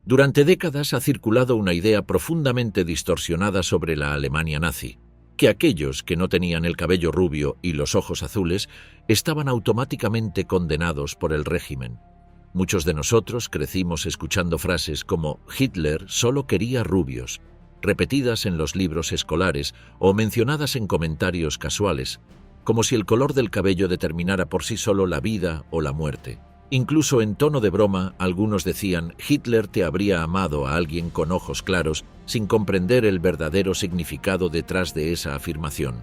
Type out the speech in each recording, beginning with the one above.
Durante décadas ha circulado una idea profundamente distorsionada sobre la Alemania nazi, que aquellos que no tenían el cabello rubio y los ojos azules estaban automáticamente condenados por el régimen. Muchos de nosotros crecimos escuchando frases como «Hitler solo quería rubios», repetidas en los libros escolares o mencionadas en comentarios casuales, como si el color del cabello determinara por sí solo la vida o la muerte. Incluso en tono de broma, algunos decían «Hitler te habría amado a alguien con ojos claros», sin comprender el verdadero significado detrás de esa afirmación.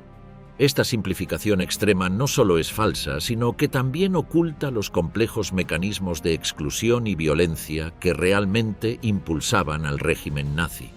Esta simplificación extrema no solo es falsa, sino que también oculta los complejos mecanismos de exclusión y violencia que realmente impulsaban al régimen nazi.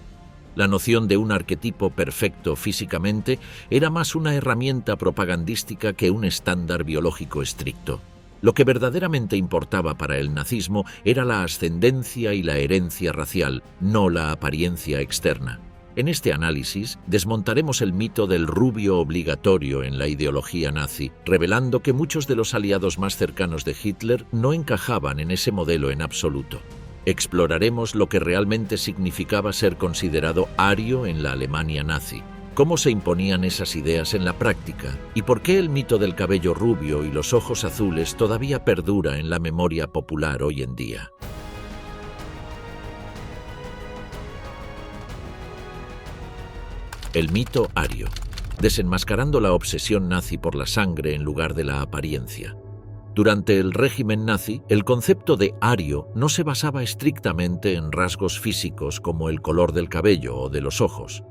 La noción de un arquetipo perfecto físicamente era más una herramienta propagandística que un estándar biológico estricto. Lo que verdaderamente importaba para el nazismo era la ascendencia y la herencia racial, no la apariencia externa. En este análisis desmontaremos el mito del rubio obligatorio en la ideología nazi, revelando que muchos de los aliados más cercanos de Hitler no encajaban en ese modelo en absoluto. Exploraremos lo que realmente significaba ser considerado ario en la Alemania nazi, cómo se imponían esas ideas en la práctica y por qué el mito del cabello rubio y los ojos azules todavía perdura en la memoria popular hoy en día. El mito ario, desenmascarando la obsesión nazi por la sangre en lugar de la apariencia. Durante el régimen nazi, el concepto de ario no se basaba estrictamente en rasgos físicos como el color del cabello o de los ojos.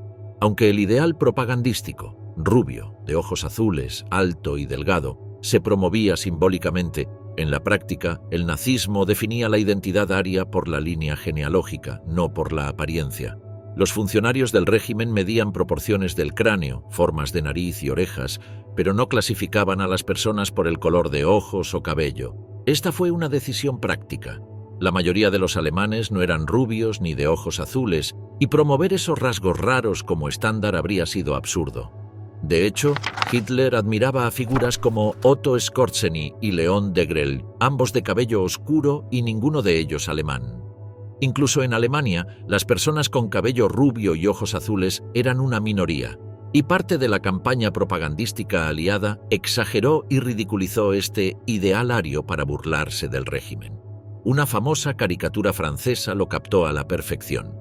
Aunque el ideal propagandístico, rubio, de ojos azules, alto y delgado, se promovía simbólicamente, en la práctica, el nazismo definía la identidad aria por la línea genealógica, no por la apariencia. Los funcionarios del régimen medían proporciones del cráneo, formas de nariz y orejas, pero no clasificaban a las personas por el color de ojos o cabello. Esta fue una decisión práctica. La mayoría de los alemanes no eran rubios ni de ojos azules, y promover esos rasgos raros como estándar habría sido absurdo. De hecho, Hitler admiraba a figuras como Otto Skorzeny y Leon Degrelle, ambos de cabello oscuro y ninguno de ellos alemán. Incluso en Alemania, las personas con cabello rubio y ojos azules eran una minoría, y parte de la campaña propagandística aliada exageró y ridiculizó este ideal ario para burlarse del régimen. Una famosa caricatura francesa lo captó a la perfección.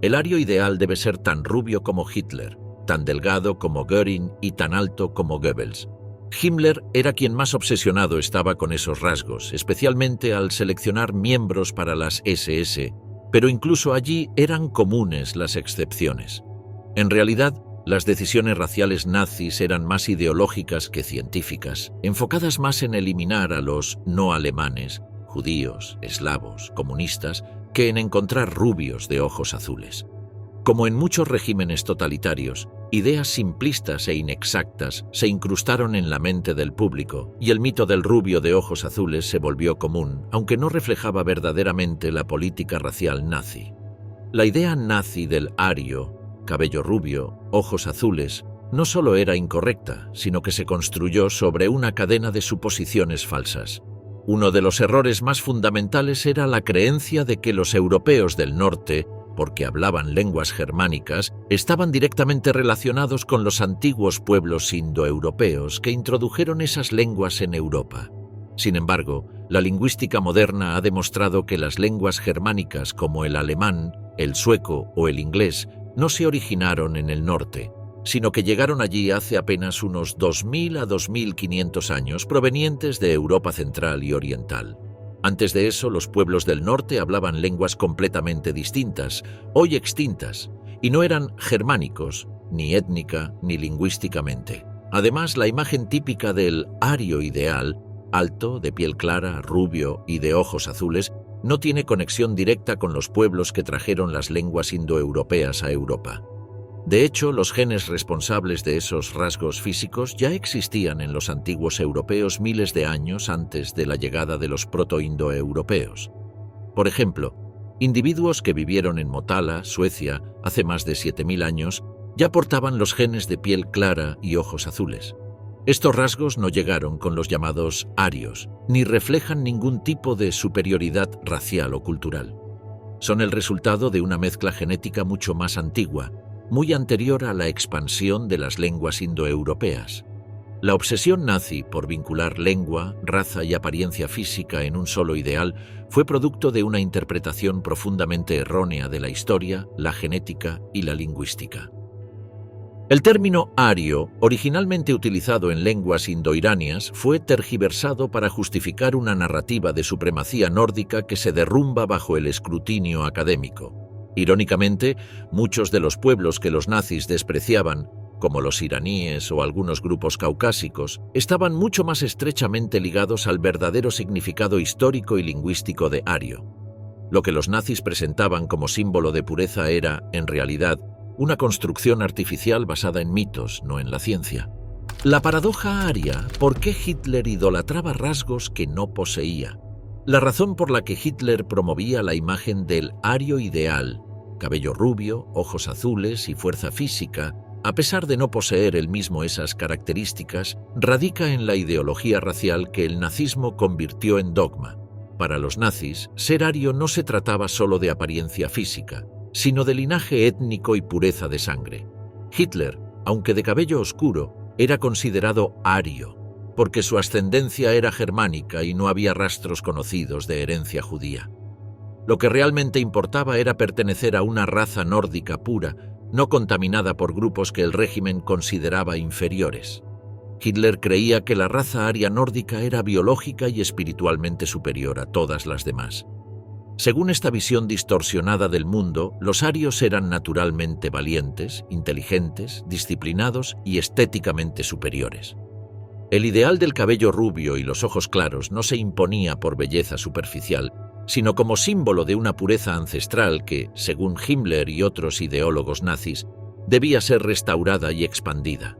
El ario ideal debe ser tan rubio como Hitler, tan delgado como Göring y tan alto como Goebbels. Himmler era quien más obsesionado estaba con esos rasgos, especialmente al seleccionar miembros para las SS, pero incluso allí eran comunes las excepciones. En realidad, las decisiones raciales nazis eran más ideológicas que científicas, enfocadas más en eliminar a los no alemanes, judíos, eslavos, comunistas, que en encontrar rubios de ojos azules. Como en muchos regímenes totalitarios, ideas simplistas e inexactas se incrustaron en la mente del público y el mito del rubio de ojos azules se volvió común, aunque no reflejaba verdaderamente la política racial nazi. La idea nazi del ario, cabello rubio, ojos azules, no solo era incorrecta, sino que se construyó sobre una cadena de suposiciones falsas. Uno de los errores más fundamentales era la creencia de que los europeos del norte, porque hablaban lenguas germánicas, estaban directamente relacionados con los antiguos pueblos indoeuropeos que introdujeron esas lenguas en Europa. Sin embargo, la lingüística moderna ha demostrado que las lenguas germánicas como el alemán, el sueco o el inglés no se originaron en el norte, sino que llegaron allí hace apenas unos 2000 a 2500 años provenientes de Europa central y oriental. Antes de eso, los pueblos del norte hablaban lenguas completamente distintas, hoy extintas, y no eran germánicos, ni étnica ni lingüísticamente. Además, la imagen típica del ario ideal, alto, de piel clara, rubio y de ojos azules, no tiene conexión directa con los pueblos que trajeron las lenguas indoeuropeas a Europa. De hecho, los genes responsables de esos rasgos físicos ya existían en los antiguos europeos miles de años antes de la llegada de los proto-indoeuropeos. Por ejemplo, individuos que vivieron en Motala, Suecia, hace más de 7000 años, ya portaban los genes de piel clara y ojos azules. Estos rasgos no llegaron con los llamados arios, ni reflejan ningún tipo de superioridad racial o cultural. Son el resultado de una mezcla genética mucho más antigua, muy anterior a la expansión de las lenguas indoeuropeas. La obsesión nazi por vincular lengua, raza y apariencia física en un solo ideal fue producto de una interpretación profundamente errónea de la historia, la genética y la lingüística. El término ario, originalmente utilizado en lenguas indoiranias, fue tergiversado para justificar una narrativa de supremacía nórdica que se derrumba bajo el escrutinio académico. Irónicamente, muchos de los pueblos que los nazis despreciaban, como los iraníes o algunos grupos caucásicos, estaban mucho más estrechamente ligados al verdadero significado histórico y lingüístico de ario. Lo que los nazis presentaban como símbolo de pureza era, en realidad, una construcción artificial basada en mitos, no en la ciencia. La paradoja aria: ¿por qué Hitler idolatraba rasgos que no poseía? La razón por la que Hitler promovía la imagen del ario ideal, cabello rubio, ojos azules y fuerza física, a pesar de no poseer él mismo esas características, radica en la ideología racial que el nazismo convirtió en dogma. Para los nazis, ser ario no se trataba solo de apariencia física, sino de linaje étnico y pureza de sangre. Hitler, aunque de cabello oscuro, era considerado ario, porque su ascendencia era germánica y no había rastros conocidos de herencia judía. Lo que realmente importaba era pertenecer a una raza nórdica pura, no contaminada por grupos que el régimen consideraba inferiores. Hitler creía que la raza aria nórdica era biológica y espiritualmente superior a todas las demás. Según esta visión distorsionada del mundo, los arios eran naturalmente valientes, inteligentes, disciplinados y estéticamente superiores. El ideal del cabello rubio y los ojos claros no se imponía por belleza superficial, sino como símbolo de una pureza ancestral que, según Himmler y otros ideólogos nazis, debía ser restaurada y expandida.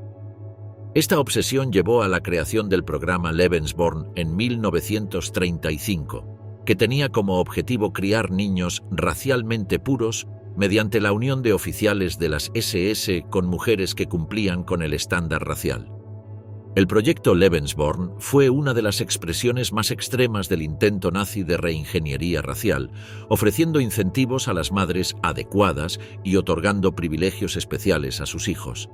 Esta obsesión llevó a la creación del programa Lebensborn en 1935, que tenía como objetivo criar niños racialmente puros mediante la unión de oficiales de las SS con mujeres que cumplían con el estándar racial. El proyecto Lebensborn fue una de las expresiones más extremas del intento nazi de reingeniería racial, ofreciendo incentivos a las madres adecuadas y otorgando privilegios especiales a sus hijos.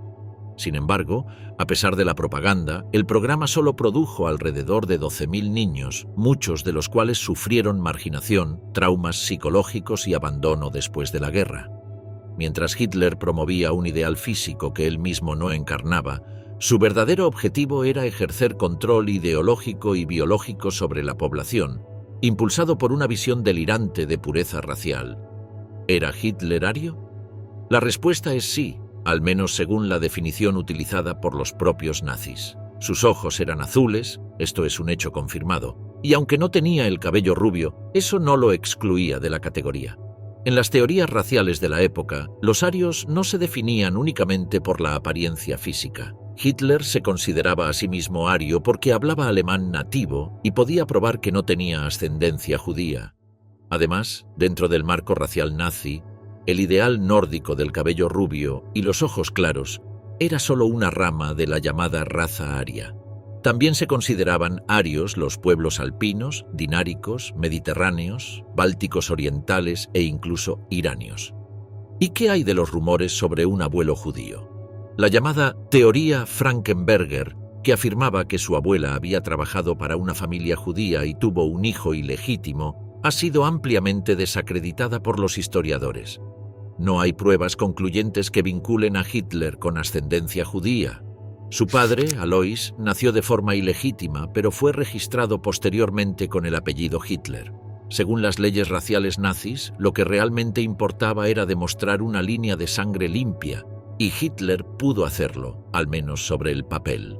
Sin embargo, a pesar de la propaganda, el programa solo produjo alrededor de 12.000 niños, muchos de los cuales sufrieron marginación, traumas psicológicos y abandono después de la guerra. Mientras Hitler promovía un ideal físico que él mismo no encarnaba, su verdadero objetivo era ejercer control ideológico y biológico sobre la población, impulsado por una visión delirante de pureza racial. ¿Era Hitler ario? La respuesta es sí, al menos según la definición utilizada por los propios nazis. Sus ojos eran azules, esto es un hecho confirmado, y aunque no tenía el cabello rubio, eso no lo excluía de la categoría. En las teorías raciales de la época, los arios no se definían únicamente por la apariencia física. Hitler se consideraba a sí mismo ario porque hablaba alemán nativo y podía probar que no tenía ascendencia judía. Además, dentro del marco racial nazi, el ideal nórdico del cabello rubio y los ojos claros era solo una rama de la llamada raza aria. También se consideraban arios los pueblos alpinos, dináricos, mediterráneos, bálticos orientales e incluso iranios. ¿Y qué hay de los rumores sobre un abuelo judío? La llamada teoría Frankenberger, que afirmaba que su abuela había trabajado para una familia judía y tuvo un hijo ilegítimo, ha sido ampliamente desacreditada por los historiadores. No hay pruebas concluyentes que vinculen a Hitler con ascendencia judía. Su padre, Alois, nació de forma ilegítima, pero fue registrado posteriormente con el apellido Hitler. Según las leyes raciales nazis, lo que realmente importaba era demostrar una línea de sangre limpia, y Hitler pudo hacerlo, al menos sobre el papel.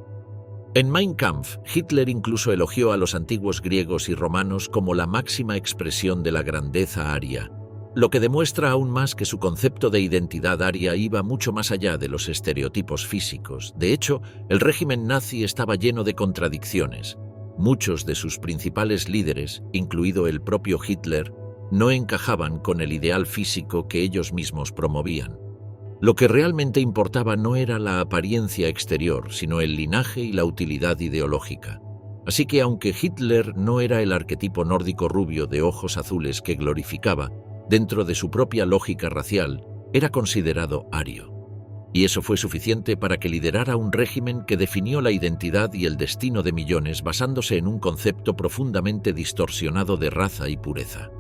En Mein Kampf, Hitler incluso elogió a los antiguos griegos y romanos como la máxima expresión de la grandeza aria, lo que demuestra aún más que su concepto de identidad aria iba mucho más allá de los estereotipos físicos. De hecho, el régimen nazi estaba lleno de contradicciones. Muchos de sus principales líderes, incluido el propio Hitler, no encajaban con el ideal físico que ellos mismos promovían. Lo que realmente importaba no era la apariencia exterior, sino el linaje y la utilidad ideológica. Así que aunque Hitler no era el arquetipo nórdico rubio de ojos azules que glorificaba, dentro de su propia lógica racial, era considerado ario. Y eso fue suficiente para que liderara un régimen que definió la identidad y el destino de millones basándose en un concepto profundamente distorsionado de raza y pureza.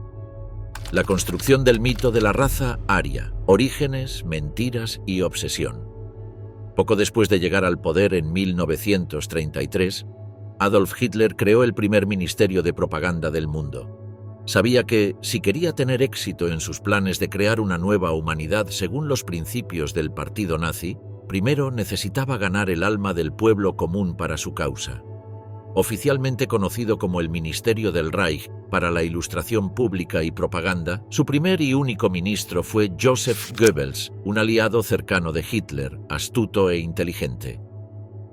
La construcción del mito de la raza aria, orígenes, mentiras y obsesión. Poco después de llegar al poder en 1933, Adolf Hitler creó el primer ministerio de propaganda del mundo. Sabía que, si quería tener éxito en sus planes de crear una nueva humanidad según los principios del partido nazi, primero necesitaba ganar el alma del pueblo común para su causa. Oficialmente conocido como el Ministerio del Reich para la Ilustración Pública y Propaganda, su primer y único ministro fue Joseph Goebbels, un aliado cercano de Hitler, astuto e inteligente.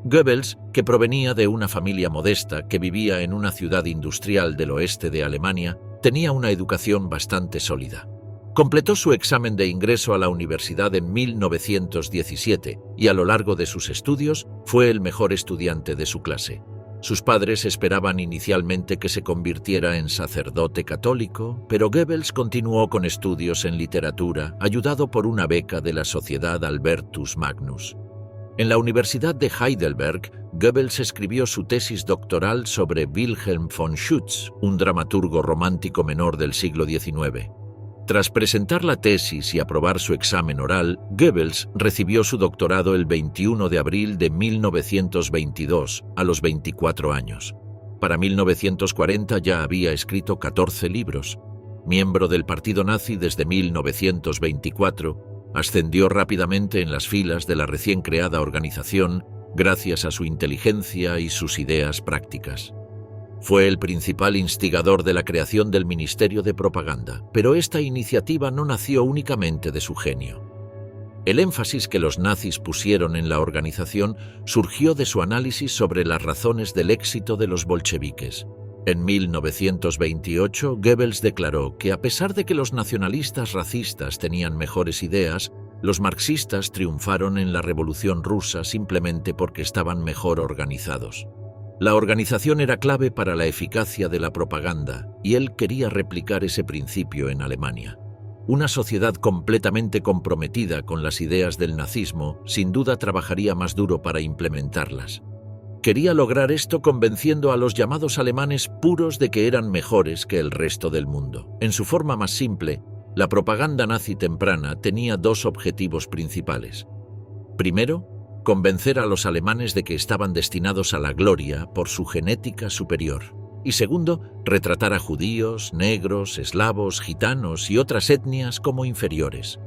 Goebbels, que provenía de una familia modesta que vivía en una ciudad industrial del oeste de Alemania, tenía una educación bastante sólida. Completó su examen de ingreso a la universidad en 1917 y a lo largo de sus estudios fue el mejor estudiante de su clase. Sus padres esperaban inicialmente que se convirtiera en sacerdote católico, pero Goebbels continuó con estudios en literatura, ayudado por una beca de la Sociedad Albertus Magnus. En la Universidad de Heidelberg, Goebbels escribió su tesis doctoral sobre Wilhelm von Schütz, un dramaturgo romántico menor del siglo XIX. Tras presentar la tesis y aprobar su examen oral, Goebbels recibió su doctorado el 21 de abril de 1922, a los 24 años. Para 1940 ya había escrito 14 libros. Miembro del partido nazi desde 1924, ascendió rápidamente en las filas de la recién creada organización gracias a su inteligencia y sus ideas prácticas. Fue el principal instigador de la creación del Ministerio de Propaganda, pero esta iniciativa no nació únicamente de su genio. El énfasis que los nazis pusieron en la organización surgió de su análisis sobre las razones del éxito de los bolcheviques. En 1928, Goebbels declaró que a pesar de que los nacionalistas racistas tenían mejores ideas, los marxistas triunfaron en la Revolución Rusa simplemente porque estaban mejor organizados. La organización era clave para la eficacia de la propaganda y él quería replicar ese principio en Alemania. Una sociedad completamente comprometida con las ideas del nazismo sin duda trabajaría más duro para implementarlas. Quería lograr esto convenciendo a los llamados alemanes puros de que eran mejores que el resto del mundo. En su forma más simple, la propaganda nazi temprana tenía dos objetivos principales. Primero, convencer a los alemanes de que estaban destinados a la gloria por su genética superior. Y segundo, retratar a judíos, negros, eslavos, gitanos y otras etnias como inferiores.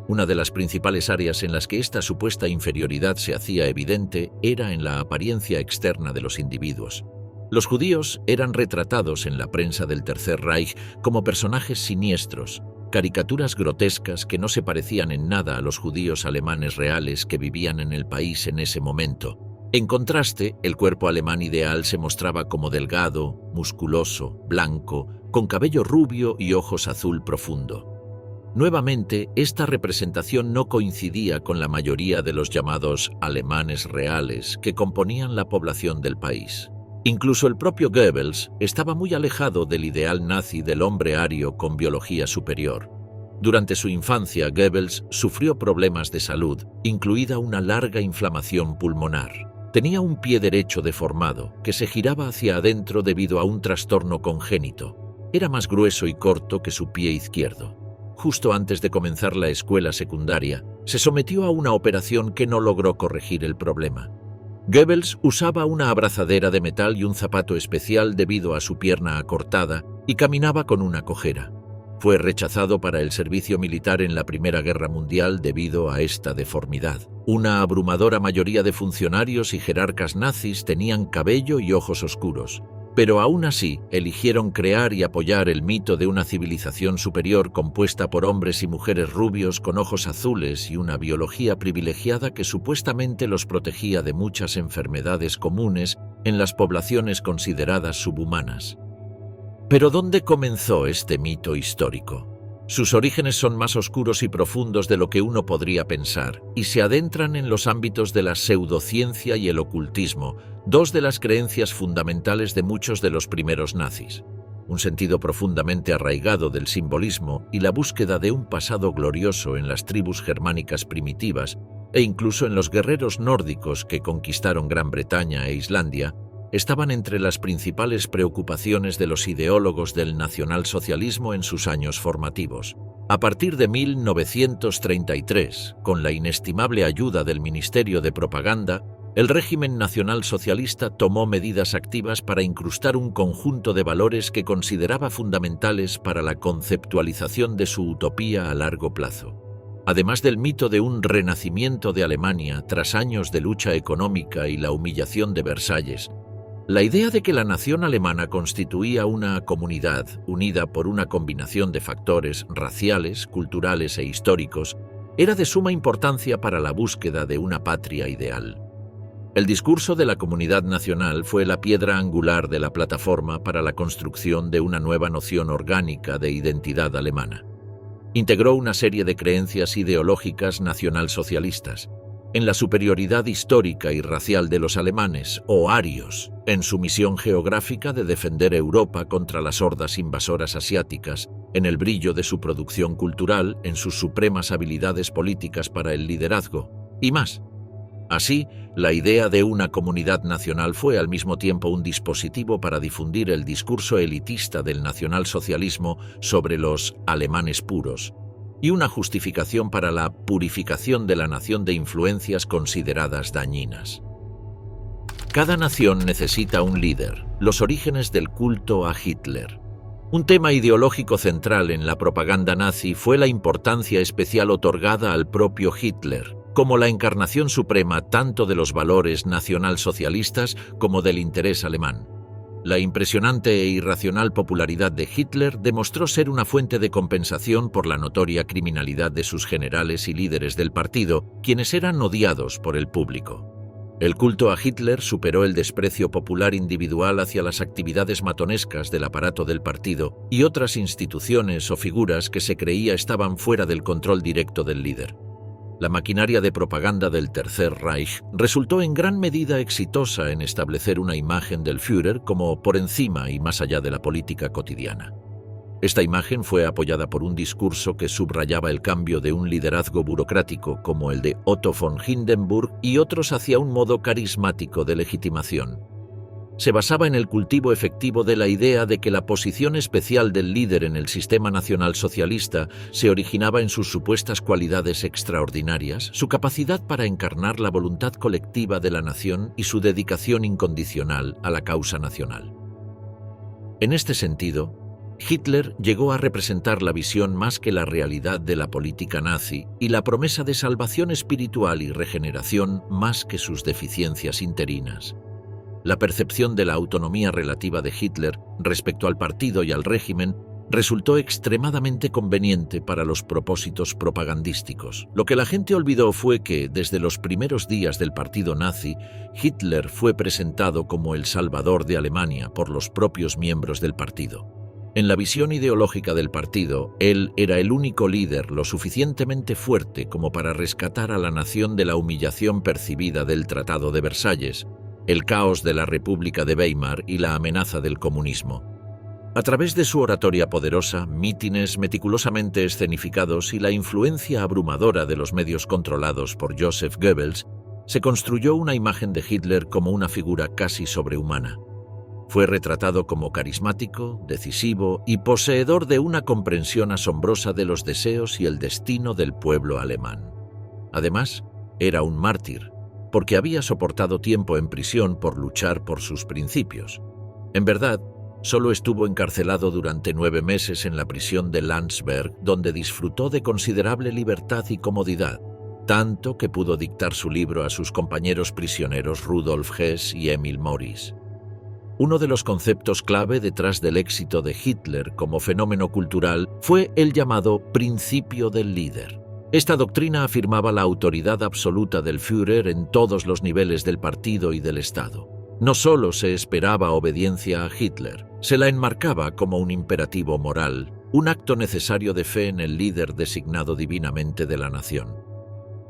Una de las principales áreas en las que esta supuesta inferioridad se hacía evidente era en la apariencia externa de los individuos. Los judíos eran retratados en la prensa del Tercer Reich como personajes siniestros, caricaturas grotescas que no se parecían en nada a los judíos alemanes reales que vivían en el país en ese momento. En contraste, el cuerpo alemán ideal se mostraba como delgado, musculoso, blanco, con cabello rubio y ojos azul profundo. Nuevamente, esta representación no coincidía con la mayoría de los llamados alemanes reales que componían la población del país. Incluso el propio Goebbels estaba muy alejado del ideal nazi del hombre ario con biología superior. Durante su infancia, Goebbels sufrió problemas de salud, incluida una larga inflamación pulmonar. Tenía un pie derecho deformado, que se giraba hacia adentro debido a un trastorno congénito. Era más grueso y corto que su pie izquierdo. Justo antes de comenzar la escuela secundaria, se sometió a una operación que no logró corregir el problema. Goebbels usaba una abrazadera de metal y un zapato especial debido a su pierna acortada y caminaba con una cojera. Fue rechazado para el servicio militar en la Primera Guerra Mundial debido a esta deformidad. Una abrumadora mayoría de funcionarios y jerarcas nazis tenían cabello y ojos oscuros, pero aún así eligieron crear y apoyar el mito de una civilización superior compuesta por hombres y mujeres rubios con ojos azules y una biología privilegiada que supuestamente los protegía de muchas enfermedades comunes en las poblaciones consideradas subhumanas. Pero ¿dónde comenzó este mito histórico? Sus orígenes son más oscuros y profundos de lo que uno podría pensar, y se adentran en los ámbitos de la pseudociencia y el ocultismo, dos de las creencias fundamentales de muchos de los primeros nazis. un sentido profundamente arraigado del simbolismo y la búsqueda de un pasado glorioso en las tribus germánicas primitivas e incluso en los guerreros nórdicos que conquistaron Gran Bretaña e Islandia, estaban entre las principales preocupaciones de los ideólogos del nacionalsocialismo en sus años formativos. A partir de 1933, con la inestimable ayuda del Ministerio de Propaganda, el régimen nacionalsocialista tomó medidas activas para incrustar un conjunto de valores que consideraba fundamentales para la conceptualización de su utopía a largo plazo. Además del mito de un renacimiento de Alemania tras años de lucha económica y la humillación de Versalles, la idea de que la nación alemana constituía una comunidad unida por una combinación de factores raciales, culturales e históricos era de suma importancia para la búsqueda de una patria ideal. El discurso de la comunidad nacional fue la piedra angular de la plataforma para la construcción de una nueva noción orgánica de identidad alemana. Integró una serie de creencias ideológicas nacionalsocialistas, en la superioridad histórica y racial de los alemanes, o arios, en su misión geográfica de defender Europa contra las hordas invasoras asiáticas, en el brillo de su producción cultural, en sus supremas habilidades políticas para el liderazgo, y más. Así, la idea de una comunidad nacional fue al mismo tiempo un dispositivo para difundir el discurso elitista del nacionalsocialismo sobre los alemanes puros, y una justificación para la purificación de la nación de influencias consideradas dañinas. Cada nación necesita un líder, los orígenes del culto a Hitler. Un tema ideológico central en la propaganda nazi fue la importancia especial otorgada al propio Hitler, como la encarnación suprema tanto de los valores nacionalsocialistas como del interés alemán. La impresionante e irracional popularidad de Hitler demostró ser una fuente de compensación por la notoria criminalidad de sus generales y líderes del partido, quienes eran odiados por el público. El culto a Hitler superó el desprecio popular individual hacia las actividades matonescas del aparato del partido y otras instituciones o figuras que se creía estaban fuera del control directo del líder. La maquinaria de propaganda del Tercer Reich resultó en gran medida exitosa en establecer una imagen del Führer como por encima y más allá de la política cotidiana. Esta imagen fue apoyada por un discurso que subrayaba el cambio de un liderazgo burocrático como el de Otto von Hindenburg y otros hacia un modo carismático de legitimación. Se basaba en el cultivo efectivo de la idea de que la posición especial del líder en el sistema nacionalsocialista se originaba en sus supuestas cualidades extraordinarias, su capacidad para encarnar la voluntad colectiva de la nación y su dedicación incondicional a la causa nacional. En este sentido, Hitler llegó a representar la visión más que la realidad de la política nazi y la promesa de salvación espiritual y regeneración más que sus deficiencias interinas. La percepción de la autonomía relativa de Hitler respecto al partido y al régimen resultó extremadamente conveniente para los propósitos propagandísticos. Lo que la gente olvidó fue que, desde los primeros días del partido nazi, Hitler fue presentado como el salvador de Alemania por los propios miembros del partido. En la visión ideológica del partido, él era el único líder lo suficientemente fuerte como para rescatar a la nación de la humillación percibida del Tratado de Versalles, el caos de la República de Weimar y la amenaza del comunismo. A través de su oratoria poderosa, mítines meticulosamente escenificados y la influencia abrumadora de los medios controlados por Joseph Goebbels, se construyó una imagen de Hitler como una figura casi sobrehumana. Fue retratado como carismático, decisivo y poseedor de una comprensión asombrosa de los deseos y el destino del pueblo alemán. Además, era un mártir, porque había soportado tiempo en prisión por luchar por sus principios. En verdad, solo estuvo encarcelado durante 9 meses en la prisión de Landsberg, donde disfrutó de considerable libertad y comodidad, tanto que pudo dictar su libro a sus compañeros prisioneros Rudolf Hess y Emil Morris. Uno de los conceptos clave detrás del éxito de Hitler como fenómeno cultural fue el llamado principio del líder. Esta doctrina afirmaba la autoridad absoluta del Führer en todos los niveles del partido y del Estado. No solo se esperaba obediencia a Hitler, se la enmarcaba como un imperativo moral, un acto necesario de fe en el líder designado divinamente de la nación.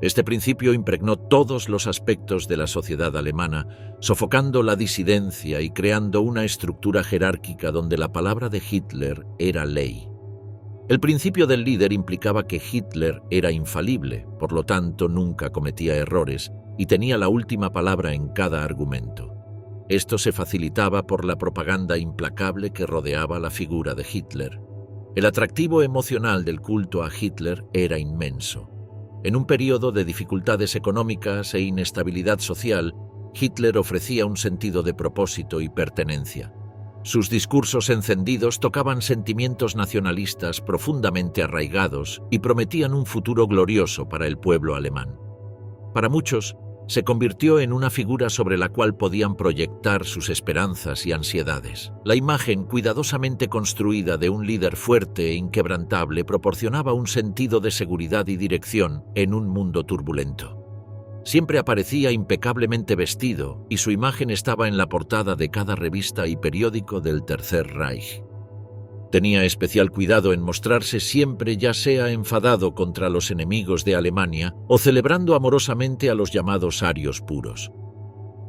Este principio impregnó todos los aspectos de la sociedad alemana, sofocando la disidencia y creando una estructura jerárquica donde la palabra de Hitler era ley. El principio del líder implicaba que Hitler era infalible, por lo tanto nunca cometía errores y tenía la última palabra en cada argumento. Esto se facilitaba por la propaganda implacable que rodeaba la figura de Hitler. El atractivo emocional del culto a Hitler era inmenso. En un periodo de dificultades económicas e inestabilidad social, Hitler ofrecía un sentido de propósito y pertenencia. Sus discursos encendidos tocaban sentimientos nacionalistas profundamente arraigados y prometían un futuro glorioso para el pueblo alemán. Para muchos, se convirtió en una figura sobre la cual podían proyectar sus esperanzas y ansiedades. La imagen cuidadosamente construida de un líder fuerte e inquebrantable proporcionaba un sentido de seguridad y dirección en un mundo turbulento. Siempre aparecía impecablemente vestido y su imagen estaba en la portada de cada revista y periódico del Tercer Reich. Tenía especial cuidado en mostrarse siempre ya sea enfadado contra los enemigos de Alemania o celebrando amorosamente a los llamados arios puros.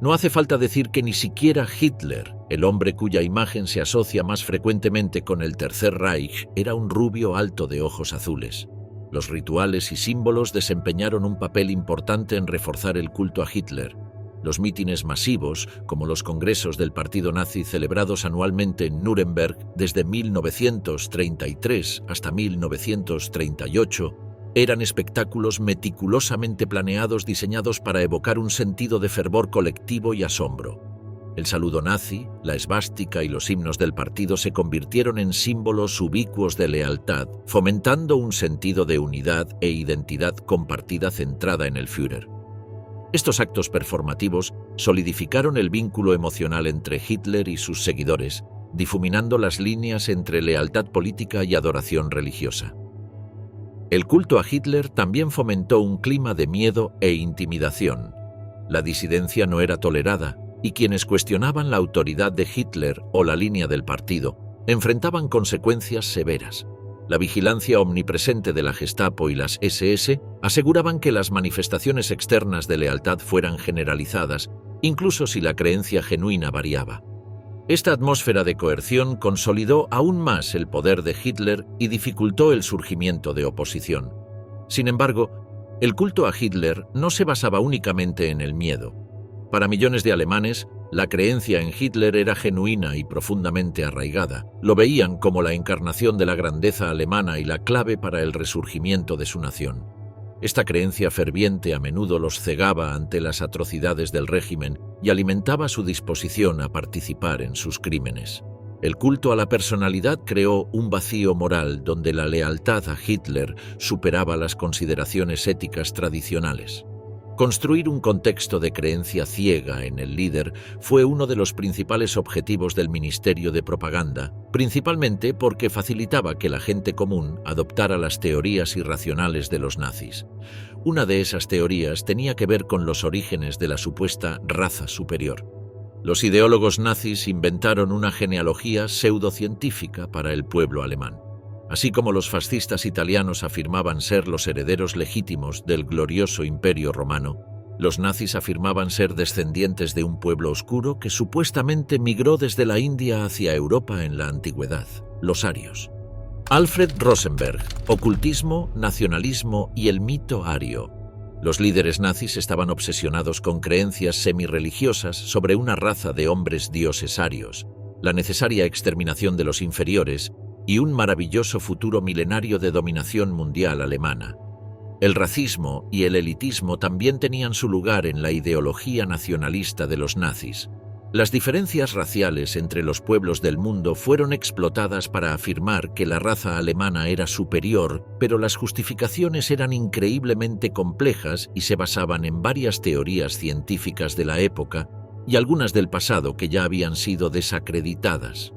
No hace falta decir que ni siquiera Hitler, el hombre cuya imagen se asocia más frecuentemente con el Tercer Reich, era un rubio alto de ojos azules. Los rituales y símbolos desempeñaron un papel importante en reforzar el culto a Hitler. Los mítines masivos, como los congresos del partido nazi celebrados anualmente en Nuremberg desde 1933 hasta 1938, eran espectáculos meticulosamente planeados diseñados para evocar un sentido de fervor colectivo y asombro. El saludo nazi, la esvástica y los himnos del partido se convirtieron en símbolos ubicuos de lealtad, fomentando un sentido de unidad e identidad compartida centrada en el Führer. Estos actos performativos solidificaron el vínculo emocional entre Hitler y sus seguidores, difuminando las líneas entre lealtad política y adoración religiosa. El culto a Hitler también fomentó un clima de miedo e intimidación. La disidencia no era tolerada, y quienes cuestionaban la autoridad de Hitler o la línea del partido enfrentaban consecuencias severas. La vigilancia omnipresente de la Gestapo y las SS aseguraban que las manifestaciones externas de lealtad fueran generalizadas, incluso si la creencia genuina variaba. Esta atmósfera de coerción consolidó aún más el poder de Hitler y dificultó el surgimiento de oposición. Sin embargo, el culto a Hitler no se basaba únicamente en el miedo. Para millones de alemanes, la creencia en Hitler era genuina y profundamente arraigada. Lo veían como la encarnación de la grandeza alemana y la clave para el resurgimiento de su nación. Esta creencia ferviente a menudo los cegaba ante las atrocidades del régimen y alimentaba su disposición a participar en sus crímenes. El culto a la personalidad creó un vacío moral donde la lealtad a Hitler superaba las consideraciones éticas tradicionales. Construir un contexto de creencia ciega en el líder fue uno de los principales objetivos del Ministerio de Propaganda, principalmente porque facilitaba que la gente común adoptara las teorías irracionales de los nazis. Una de esas teorías tenía que ver con los orígenes de la supuesta raza superior. Los ideólogos nazis inventaron una genealogía pseudocientífica para el pueblo alemán. Así como los fascistas italianos afirmaban ser los herederos legítimos del glorioso Imperio Romano, los nazis afirmaban ser descendientes de un pueblo oscuro que supuestamente migró desde la India hacia Europa en la antigüedad, los arios. Alfred Rosenberg, Ocultismo, Nacionalismo y el mito ario. Los líderes nazis estaban obsesionados con creencias semirreligiosas sobre una raza de hombres dioses arios, la necesaria exterminación de los inferiores y un maravilloso futuro milenario de dominación mundial alemana. El racismo y el elitismo también tenían su lugar en la ideología nacionalista de los nazis. Las diferencias raciales entre los pueblos del mundo fueron explotadas para afirmar que la raza alemana era superior, pero las justificaciones eran increíblemente complejas y se basaban en varias teorías científicas de la época y algunas del pasado que ya habían sido desacreditadas.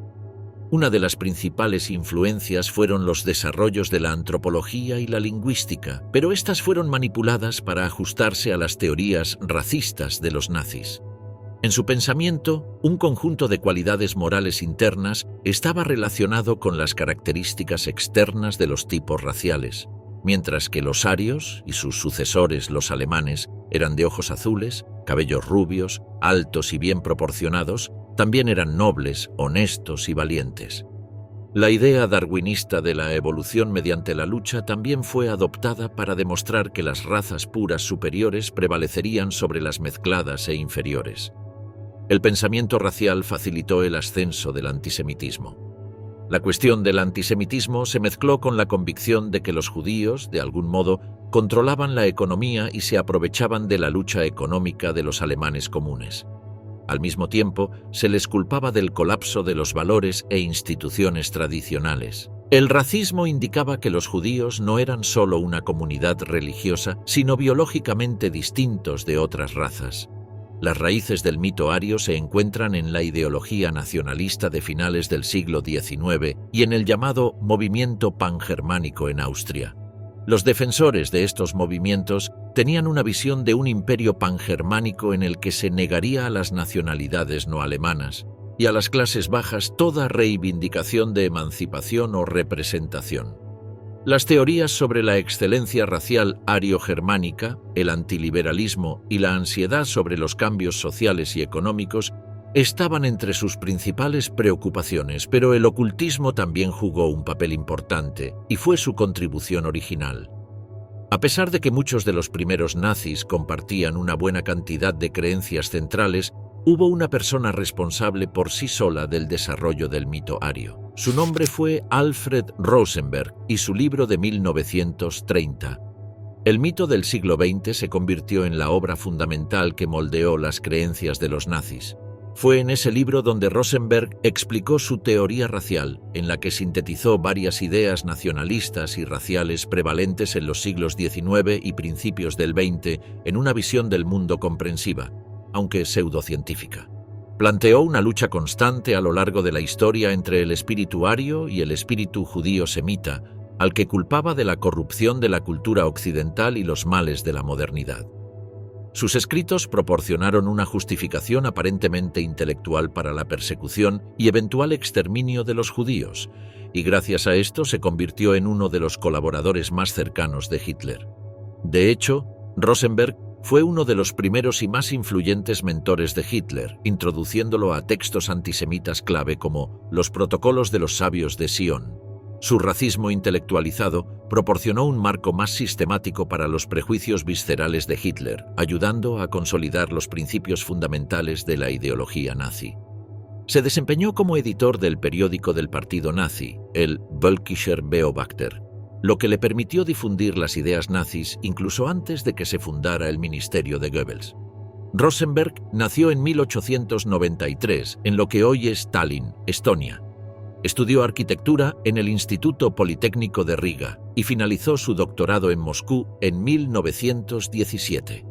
Una de las principales influencias fueron los desarrollos de la antropología y la lingüística, pero estas fueron manipuladas para ajustarse a las teorías racistas de los nazis. En su pensamiento, un conjunto de cualidades morales internas estaba relacionado con las características externas de los tipos raciales. mientras que los arios y sus sucesores, los alemanes, eran de ojos azules, cabellos rubios, altos y bien proporcionados, también eran nobles, honestos y valientes. La idea darwinista de la evolución mediante la lucha también fue adoptada para demostrar que las razas puras superiores prevalecerían sobre las mezcladas e inferiores. El pensamiento racial facilitó el ascenso del antisemitismo. La cuestión del antisemitismo se mezcló con la convicción de que los judíos, de algún modo, controlaban la economía y se aprovechaban de la lucha económica de los alemanes comunes. Al mismo tiempo, se les culpaba del colapso de los valores e instituciones tradicionales. El racismo indicaba que los judíos no eran solo una comunidad religiosa, sino biológicamente distintos de otras razas. Las raíces del mito ario se encuentran en la ideología nacionalista de finales del siglo XIX y en el llamado movimiento pangermánico en Austria. Los defensores de estos movimientos tenían una visión de un imperio pangermánico en el que se negaría a las nacionalidades no alemanas y a las clases bajas toda reivindicación de emancipación o representación. Las teorías sobre la excelencia racial ario-germánica, el antiliberalismo y la ansiedad sobre los cambios sociales y económicos estaban entre sus principales preocupaciones, pero el ocultismo también jugó un papel importante y fue su contribución original. A pesar de que muchos de los primeros nazis compartían una buena cantidad de creencias centrales, hubo una persona responsable por sí sola del desarrollo del mito ario. Su nombre fue Alfred Rosenberg y su libro de 1930. El mito del siglo XX se convirtió en la obra fundamental que moldeó las creencias de los nazis. Fue en ese libro donde Rosenberg explicó su teoría racial, en la que sintetizó varias ideas nacionalistas y raciales prevalentes en los siglos XIX y principios del XX en una visión del mundo comprensiva, aunque pseudocientífica. Planteó una lucha constante a lo largo de la historia entre el espíritu ario y el espíritu judío semita, al que culpaba de la corrupción de la cultura occidental y los males de la modernidad. Sus escritos proporcionaron una justificación aparentemente intelectual para la persecución y eventual exterminio de los judíos, y gracias a esto se convirtió en uno de los colaboradores más cercanos de Hitler. De hecho, Rosenberg fue uno de los primeros y más influyentes mentores de Hitler, introduciéndolo a textos antisemitas clave como los Protocolos de los Sabios de Sion. Su racismo intelectualizado proporcionó un marco más sistemático para los prejuicios viscerales de Hitler, ayudando a consolidar los principios fundamentales de la ideología nazi. Se desempeñó como editor del periódico del partido nazi, el Völkischer Beobachter, lo que le permitió difundir las ideas nazis incluso antes de que se fundara el ministerio de Goebbels. Rosenberg nació en 1893 en lo que hoy es Tallinn, Estonia. Estudió arquitectura en el Instituto Politécnico de Riga y finalizó su doctorado en Moscú en 1917.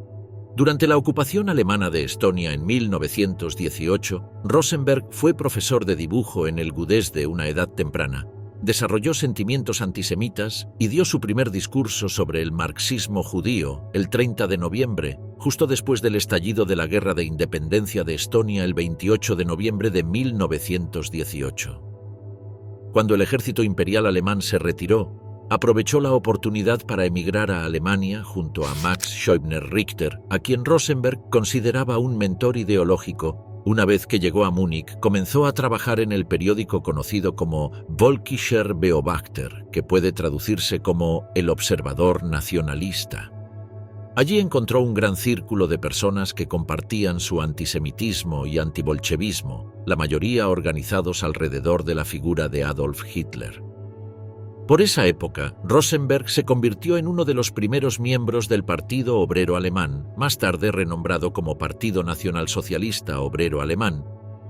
Durante la ocupación alemana de Estonia en 1918, Rosenberg fue profesor de dibujo en el Gudés de una edad temprana. Desarrolló sentimientos antisemitas y dio su primer discurso sobre el marxismo judío el 30 de noviembre, justo después del estallido de la Guerra de Independencia de Estonia el 28 de noviembre de 1918. Cuando el ejército imperial alemán se retiró, aprovechó la oportunidad para emigrar a Alemania junto a Max Scheubner-Richter, a quien Rosenberg consideraba un mentor ideológico. Una vez que llegó a Múnich, comenzó a trabajar en el periódico conocido como Völkischer Beobachter, que puede traducirse como El Observador Nacionalista. Allí encontró un gran círculo de personas que compartían su antisemitismo y antibolchevismo, la mayoría organizados alrededor de la figura de Adolf Hitler. Por esa época, Rosenberg se convirtió en uno de los primeros miembros del Partido Obrero Alemán, más tarde renombrado como Partido Nacionalsocialista Obrero Alemán,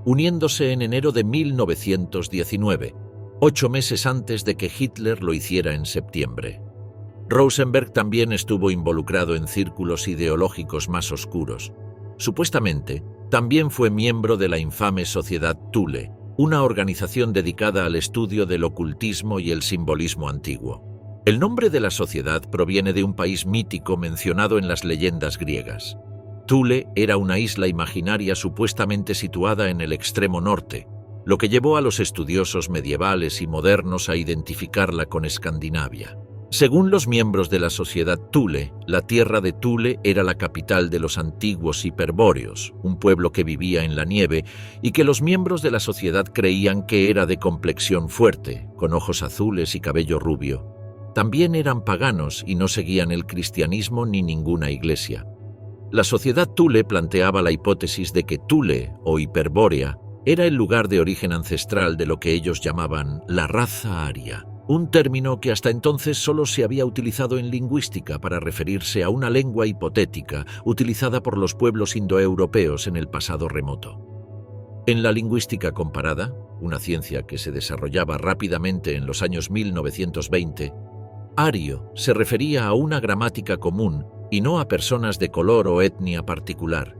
uniéndose en enero de 1919, 8 meses antes de que Hitler lo hiciera en septiembre. Rosenberg también estuvo involucrado en círculos ideológicos más oscuros. Supuestamente, también fue miembro de la infame Sociedad Thule, una organización dedicada al estudio del ocultismo y el simbolismo antiguo. El nombre de la sociedad proviene de un país mítico mencionado en las leyendas griegas. Thule era una isla imaginaria supuestamente situada en el extremo norte, lo que llevó a los estudiosos medievales y modernos a identificarla con Escandinavia. Según los miembros de la sociedad Thule, la tierra de Thule era la capital de los antiguos hiperbóreos, un pueblo que vivía en la nieve y que los miembros de la sociedad creían que era de complexión fuerte, con ojos azules y cabello rubio. También eran paganos y no seguían el cristianismo ni ninguna iglesia. La sociedad Thule planteaba la hipótesis de que Thule, o Hiperbórea, era el lugar de origen ancestral de lo que ellos llamaban la raza aria, un término que hasta entonces solo se había utilizado en lingüística para referirse a una lengua hipotética utilizada por los pueblos indoeuropeos en el pasado remoto. En la lingüística comparada, una ciencia que se desarrollaba rápidamente en los años 1920, ario se refería a una gramática común y no a personas de color o etnia particular.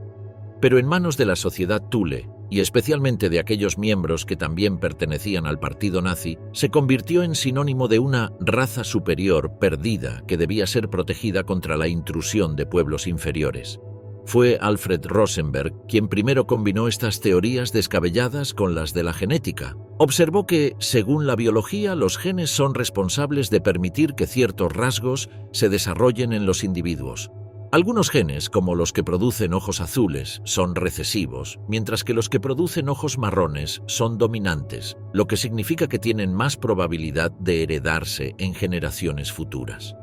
Pero en manos de la sociedad Thule, y especialmente de aquellos miembros que también pertenecían al partido nazi, se convirtió en sinónimo de una raza superior perdida que debía ser protegida contra la intrusión de pueblos inferiores. Fue Alfred Rosenberg quien primero combinó estas teorías descabelladas con las de la genética. Observó que, según la biología, los genes son responsables de permitir que ciertos rasgos se desarrollen en los individuos. Algunos genes, como los que producen ojos azules, son recesivos, mientras que los que producen ojos marrones son dominantes, lo que significa que tienen más probabilidad de heredarse en generaciones futuras.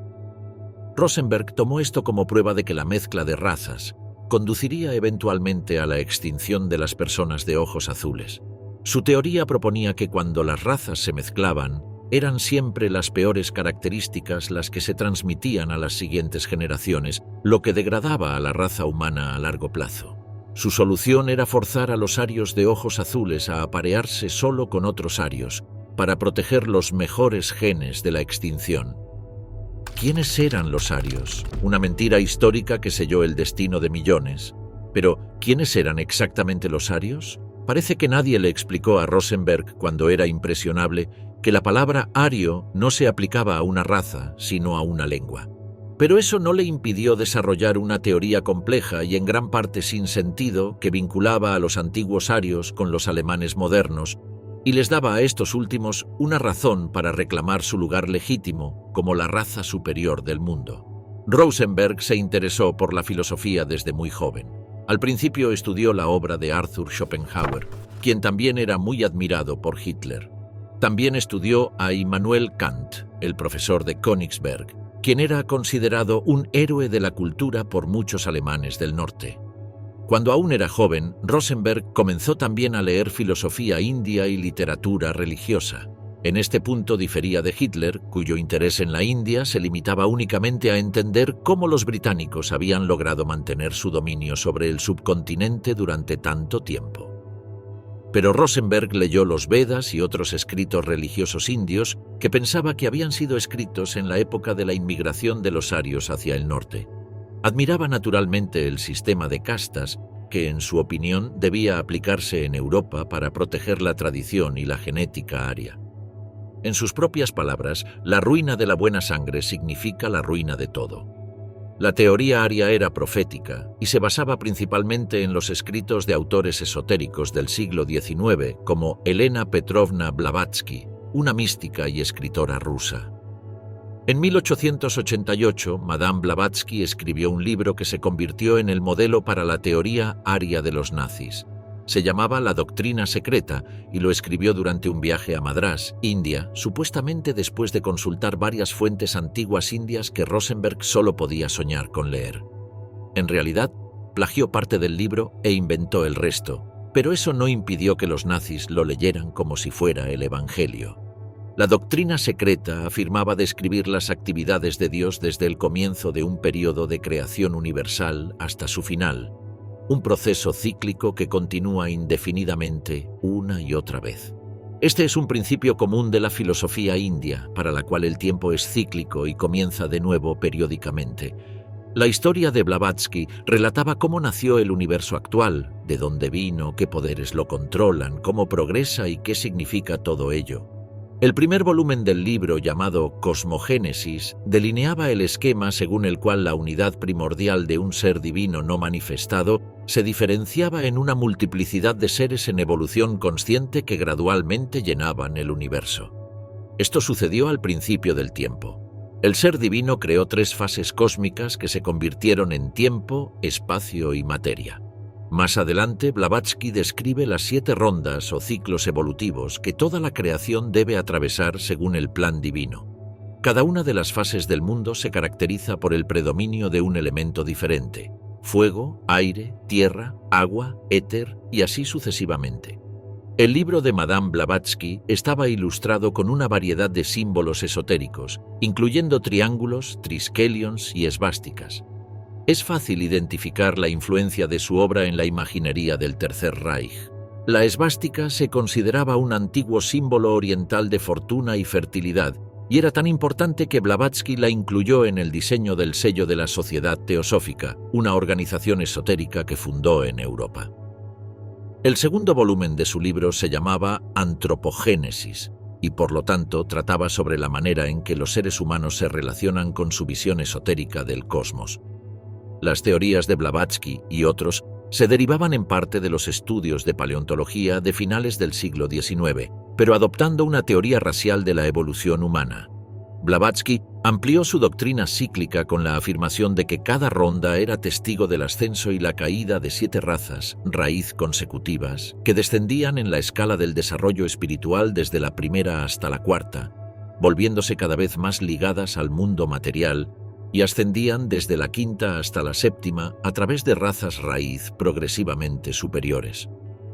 Rosenberg tomó esto como prueba de que la mezcla de razas conduciría eventualmente a la extinción de las personas de ojos azules. Su teoría proponía que cuando las razas se mezclaban, eran siempre las peores características las que se transmitían a las siguientes generaciones, lo que degradaba a la raza humana a largo plazo. Su solución era forzar a los arios de ojos azules a aparearse solo con otros arios, para proteger los mejores genes de la extinción. ¿Quiénes eran los arios? Una mentira histórica que selló el destino de millones. Pero, ¿quiénes eran exactamente los arios? Parece que nadie le explicó a Rosenberg, cuando era impresionable, que la palabra ario no se aplicaba a una raza, sino a una lengua. Pero eso no le impidió desarrollar una teoría compleja y en gran parte sin sentido que vinculaba a los antiguos arios con los alemanes modernos y les daba a estos últimos una razón para reclamar su lugar legítimo como la raza superior del mundo. Rosenberg se interesó por la filosofía desde muy joven. Al principio estudió la obra de Arthur Schopenhauer, quien también era muy admirado por Hitler. También estudió a Immanuel Kant, el profesor de Königsberg, quien era considerado un héroe de la cultura por muchos alemanes del norte. Cuando aún era joven, Rosenberg comenzó también a leer filosofía india y literatura religiosa. En este punto difería de Hitler, cuyo interés en la India se limitaba únicamente a entender cómo los británicos habían logrado mantener su dominio sobre el subcontinente durante tanto tiempo. Pero Rosenberg leyó los Vedas y otros escritos religiosos indios que pensaba que habían sido escritos en la época de la inmigración de los arios hacia el norte. Admiraba naturalmente el sistema de castas que, en su opinión, debía aplicarse en Europa para proteger la tradición y la genética aria. En sus propias palabras, la ruina de la buena sangre significa la ruina de todo. La teoría aria era profética y se basaba principalmente en los escritos de autores esotéricos del siglo XIX, como Elena Petrovna Blavatsky, una mística y escritora rusa. En 1888, Madame Blavatsky escribió un libro que se convirtió en el modelo para la teoría aria de los nazis. Se llamaba La Doctrina Secreta y lo escribió durante un viaje a Madrás, India, supuestamente después de consultar varias fuentes antiguas indias que Rosenberg solo podía soñar con leer. En realidad, plagió parte del libro e inventó el resto, pero eso no impidió que los nazis lo leyeran como si fuera el Evangelio. La Doctrina Secreta afirmaba describir las actividades de Dios desde el comienzo de un período de creación universal hasta su final, un proceso cíclico que continúa indefinidamente una y otra vez. Este es un principio común de la filosofía india, para la cual el tiempo es cíclico y comienza de nuevo periódicamente. La historia de Blavatsky relataba cómo nació el universo actual, de dónde vino, qué poderes lo controlan, cómo progresa y qué significa todo ello. El primer volumen del libro, llamado Cosmogénesis, delineaba el esquema según el cual la unidad primordial de un ser divino no manifestado se diferenciaba en una multiplicidad de seres en evolución consciente que gradualmente llenaban el universo. Esto sucedió al principio del tiempo. El ser divino creó 3 fases cósmicas que se convirtieron en tiempo, espacio y materia. Más adelante, Blavatsky describe las 7 rondas o ciclos evolutivos que toda la creación debe atravesar según el plan divino. Cada una de las fases del mundo se caracteriza por el predominio de un elemento diferente: fuego, aire, tierra, agua, éter y así sucesivamente. El libro de Madame Blavatsky estaba ilustrado con una variedad de símbolos esotéricos, incluyendo triángulos, triskelions y esvásticas. Es fácil identificar la influencia de su obra en la imaginería del Tercer Reich. La esvástica se consideraba un antiguo símbolo oriental de fortuna y fertilidad, y era tan importante que Blavatsky la incluyó en el diseño del sello de la Sociedad Teosófica, una organización esotérica que fundó en Europa. El segundo volumen de su libro se llamaba Antropogénesis, y por lo tanto trataba sobre la manera en que los seres humanos se relacionan con su visión esotérica del cosmos. Las teorías de Blavatsky y otros se derivaban en parte de los estudios de paleontología de finales del siglo XIX, pero adoptando una teoría racial de la evolución humana. Blavatsky amplió su doctrina cíclica con la afirmación de que cada ronda era testigo del ascenso y la caída de 7 razas, raíz consecutivas, que descendían en la escala del desarrollo espiritual desde la primera hasta la cuarta, volviéndose cada vez más ligadas al mundo material, y ascendían desde la quinta hasta la séptima a través de razas raíz progresivamente superiores.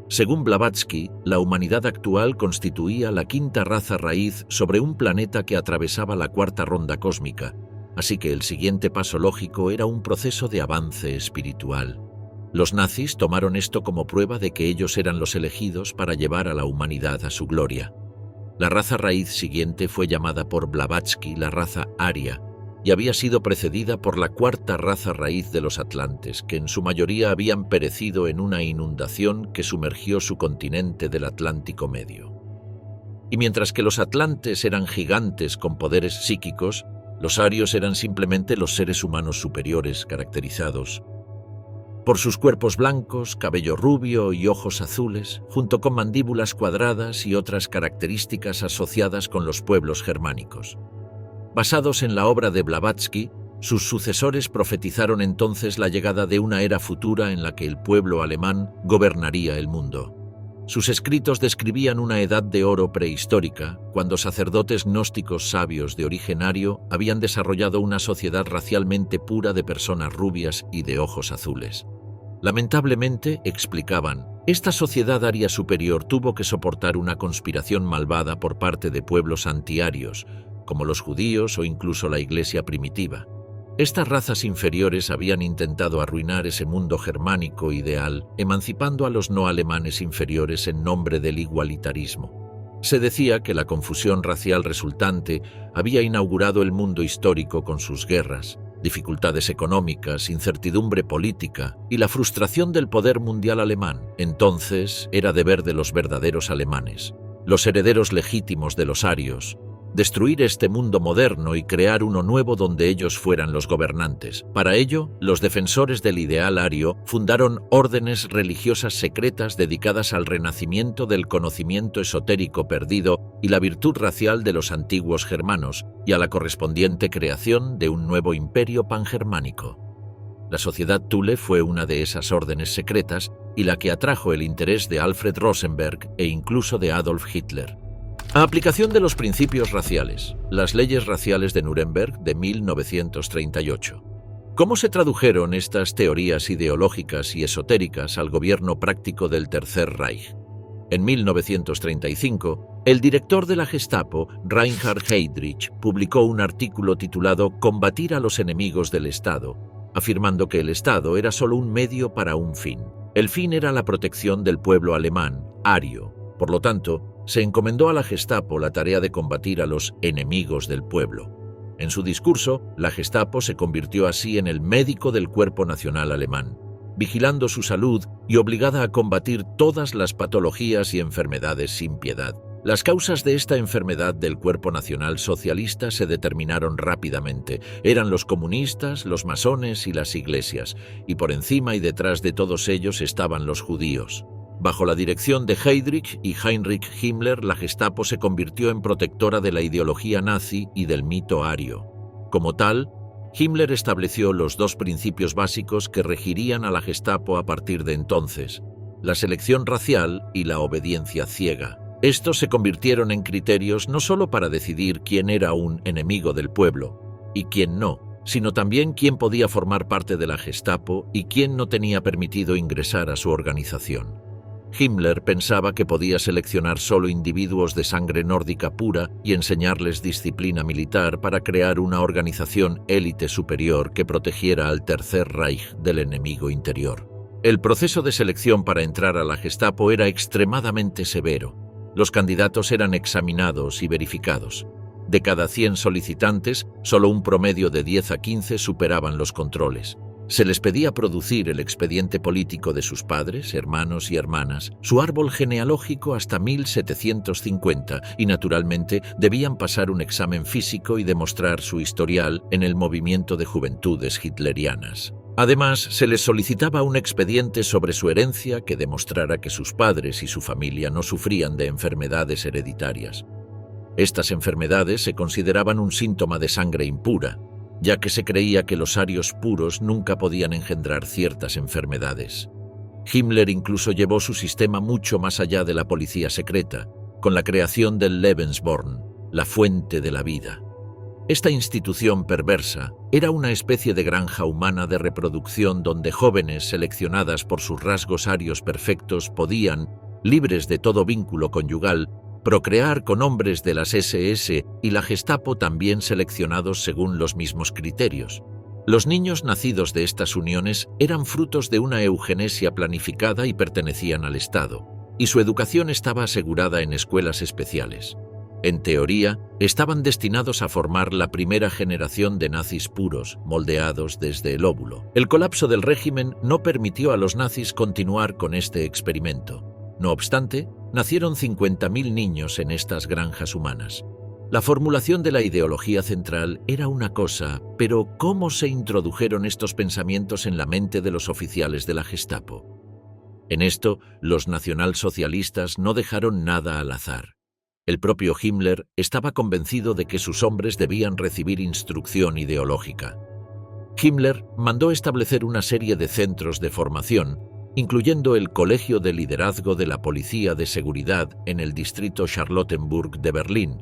Según Blavatsky, la humanidad actual constituía la quinta raza raíz sobre un planeta que atravesaba la cuarta ronda cósmica, así que el siguiente paso lógico era un proceso de avance espiritual. Los nazis tomaron esto como prueba de que ellos eran los elegidos para llevar a la humanidad a su gloria. La raza raíz siguiente fue llamada por Blavatsky la raza aria, y había sido precedida por la cuarta raza raíz de los atlantes, que en su mayoría habían perecido en una inundación que sumergió su continente del Atlántico Medio. Y mientras que los atlantes eran gigantes con poderes psíquicos, los arios eran simplemente los seres humanos superiores caracterizados por sus cuerpos blancos, cabello rubio y ojos azules, junto con mandíbulas cuadradas y otras características asociadas con los pueblos germánicos. Basados en la obra de Blavatsky, sus sucesores profetizaron entonces la llegada de una era futura en la que el pueblo alemán gobernaría el mundo. Sus escritos describían una edad de oro prehistórica, cuando sacerdotes gnósticos sabios de origen ario habían desarrollado una sociedad racialmente pura de personas rubias y de ojos azules. Lamentablemente, explicaban, esta sociedad aria superior tuvo que soportar una conspiración malvada por parte de pueblos antiarios, como los judíos o incluso la Iglesia primitiva. Estas razas inferiores habían intentado arruinar ese mundo germánico ideal, emancipando a los no alemanes inferiores en nombre del igualitarismo. Se decía que la confusión racial resultante había inaugurado el mundo histórico con sus guerras, dificultades económicas, incertidumbre política y la frustración del poder mundial alemán. Entonces era deber de los verdaderos alemanes, los herederos legítimos de los arios, destruir este mundo moderno y crear uno nuevo donde ellos fueran los gobernantes. Para ello, los defensores del ideal ario fundaron órdenes religiosas secretas dedicadas al renacimiento del conocimiento esotérico perdido y la virtud racial de los antiguos germanos, y a la correspondiente creación de un nuevo imperio pangermánico. La Sociedad Thule fue una de esas órdenes secretas y la que atrajo el interés de Alfred Rosenberg e incluso de Adolf Hitler. A aplicación de los principios raciales, las leyes raciales de Nuremberg de 1938. ¿Cómo se tradujeron estas teorías ideológicas y esotéricas al gobierno práctico del Tercer Reich? En 1935, el director de la Gestapo, Reinhard Heydrich, publicó un artículo titulado «Combatir a los enemigos del Estado», afirmando que el Estado era solo un medio para un fin. El fin era la protección del pueblo alemán, ario. Por lo tanto, se encomendó a la Gestapo la tarea de combatir a los enemigos del pueblo. En su discurso, la Gestapo se convirtió así en el médico del cuerpo nacional alemán, vigilando su salud y obligada a combatir todas las patologías y enfermedades sin piedad. Las causas de esta enfermedad del cuerpo nacional socialista se determinaron rápidamente. Eran los comunistas, los masones y las iglesias, y por encima y detrás de todos ellos estaban los judíos. Bajo la dirección de Heydrich y Heinrich Himmler, la Gestapo se convirtió en protectora de la ideología nazi y del mito ario. Como tal, Himmler estableció los dos principios básicos que regirían a la Gestapo a partir de entonces: la selección racial y la obediencia ciega. Estos se convirtieron en criterios no solo para decidir quién era un enemigo del pueblo y quién no, sino también quién podía formar parte de la Gestapo y quién no tenía permitido ingresar a su organización. Himmler pensaba que podía seleccionar solo individuos de sangre nórdica pura y enseñarles disciplina militar para crear una organización élite superior que protegiera al Tercer Reich del enemigo interior. El proceso de selección para entrar a la Gestapo era extremadamente severo. Los candidatos eran examinados y verificados. De cada 100 solicitantes, solo un promedio de 10 a 15 superaban los controles. Se les pedía producir el expediente político de sus padres, hermanos y hermanas, su árbol genealógico hasta 1750 y, naturalmente, debían pasar un examen físico y demostrar su historial en el movimiento de juventudes hitlerianas. Además, se les solicitaba un expediente sobre su herencia que demostrara que sus padres y su familia no sufrían de enfermedades hereditarias. Estas enfermedades se consideraban un síntoma de sangre impura, ya que se creía que los arios puros nunca podían engendrar ciertas enfermedades. Himmler incluso llevó su sistema mucho más allá de la policía secreta, con la creación del Lebensborn, la fuente de la vida. Esta institución perversa era una especie de granja humana de reproducción donde jóvenes seleccionadas por sus rasgos arios perfectos podían, libres de todo vínculo conyugal, procrear con hombres de las SS y la Gestapo también seleccionados según los mismos criterios. Los niños nacidos de estas uniones eran frutos de una eugenesia planificada y pertenecían al Estado, y su educación estaba asegurada en escuelas especiales. En teoría, estaban destinados a formar la primera generación de nazis puros, moldeados desde el óvulo. El colapso del régimen no permitió a los nazis continuar con este experimento. No obstante, nacieron 50.000 niños en estas granjas humanas. La formulación de la ideología central era una cosa, pero ¿cómo se introdujeron estos pensamientos en la mente de los oficiales de la Gestapo? En esto, los nacionalsocialistas no dejaron nada al azar. El propio Himmler estaba convencido de que sus hombres debían recibir instrucción ideológica. Himmler mandó establecer una serie de centros de formación, incluyendo el Colegio de Liderazgo de la Policía de Seguridad en el distrito Charlottenburg de Berlín,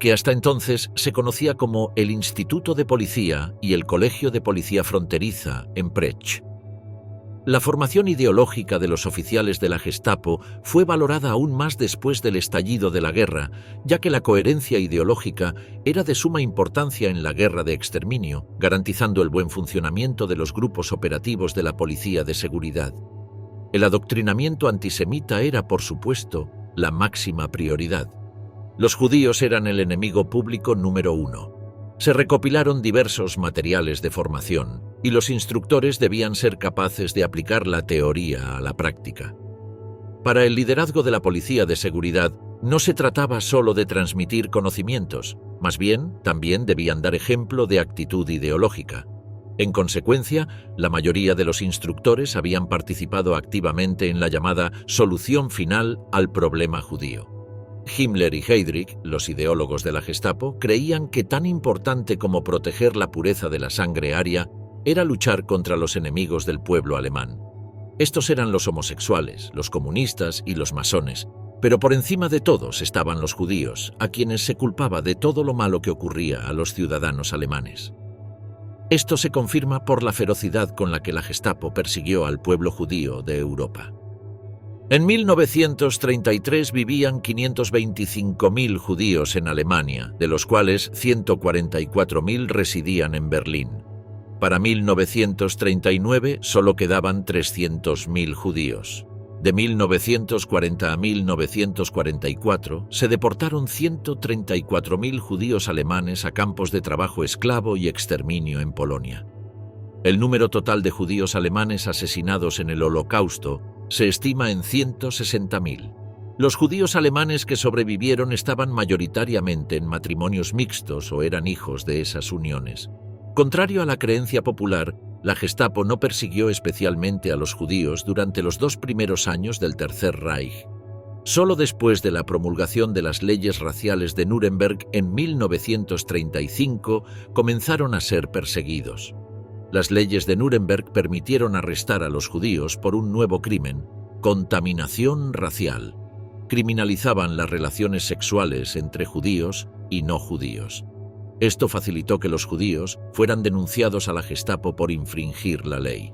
que hasta entonces se conocía como el Instituto de Policía y el Colegio de Policía Fronteriza en Pretzsch. La formación ideológica de los oficiales de la Gestapo fue valorada aún más después del estallido de la guerra, ya que la coherencia ideológica era de suma importancia en la guerra de exterminio, garantizando el buen funcionamiento de los grupos operativos de la Policía de Seguridad. El adoctrinamiento antisemita era, por supuesto, la máxima prioridad. Los judíos eran el enemigo público número 1. Se recopilaron diversos materiales de formación y los instructores debían ser capaces de aplicar la teoría a la práctica. Para el liderazgo de la Policía de Seguridad no se trataba solo de transmitir conocimientos, más bien también debían dar ejemplo de actitud ideológica. En consecuencia, la mayoría de los instructores habían participado activamente en la llamada solución final al problema judío. Himmler y Heydrich, los ideólogos de la Gestapo, creían que tan importante como proteger la pureza de la sangre aria era luchar contra los enemigos del pueblo alemán. Estos eran los homosexuales, los comunistas y los masones, pero por encima de todos estaban los judíos, a quienes se culpaba de todo lo malo que ocurría a los ciudadanos alemanes. Esto se confirma por la ferocidad con la que la Gestapo persiguió al pueblo judío de Europa. En 1933 vivían 525.000 judíos en Alemania, de los cuales 144.000 residían en Berlín. Para 1939 solo quedaban 300.000 judíos. De 1940 a 1944 se deportaron 134.000 judíos alemanes a campos de trabajo esclavo y exterminio en Polonia. El número total de judíos alemanes asesinados en el Holocausto se estima en 160.000. Los judíos alemanes que sobrevivieron estaban mayoritariamente en matrimonios mixtos o eran hijos de esas uniones. Contrario a la creencia popular, la Gestapo no persiguió especialmente a los judíos durante los 2 primeros años del Tercer Reich. Solo después de la promulgación de las leyes raciales de Nuremberg en 1935 comenzaron a ser perseguidos. Las leyes de Nuremberg permitieron arrestar a los judíos por un nuevo crimen: contaminación racial. Criminalizaban las relaciones sexuales entre judíos y no judíos. Esto facilitó que los judíos fueran denunciados a la Gestapo por infringir la ley.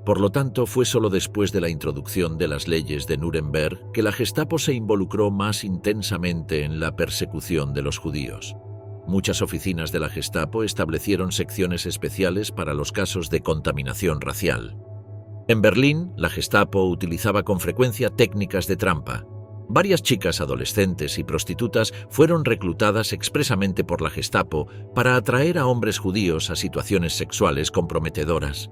Por lo tanto, fue solo después de la introducción de las leyes de Nuremberg que la Gestapo se involucró más intensamente en la persecución de los judíos. Muchas oficinas de la Gestapo establecieron secciones especiales para los casos de contaminación racial. En Berlín, la Gestapo utilizaba con frecuencia técnicas de trampa. Varias chicas adolescentes y prostitutas fueron reclutadas expresamente por la Gestapo para atraer a hombres judíos a situaciones sexuales comprometedoras.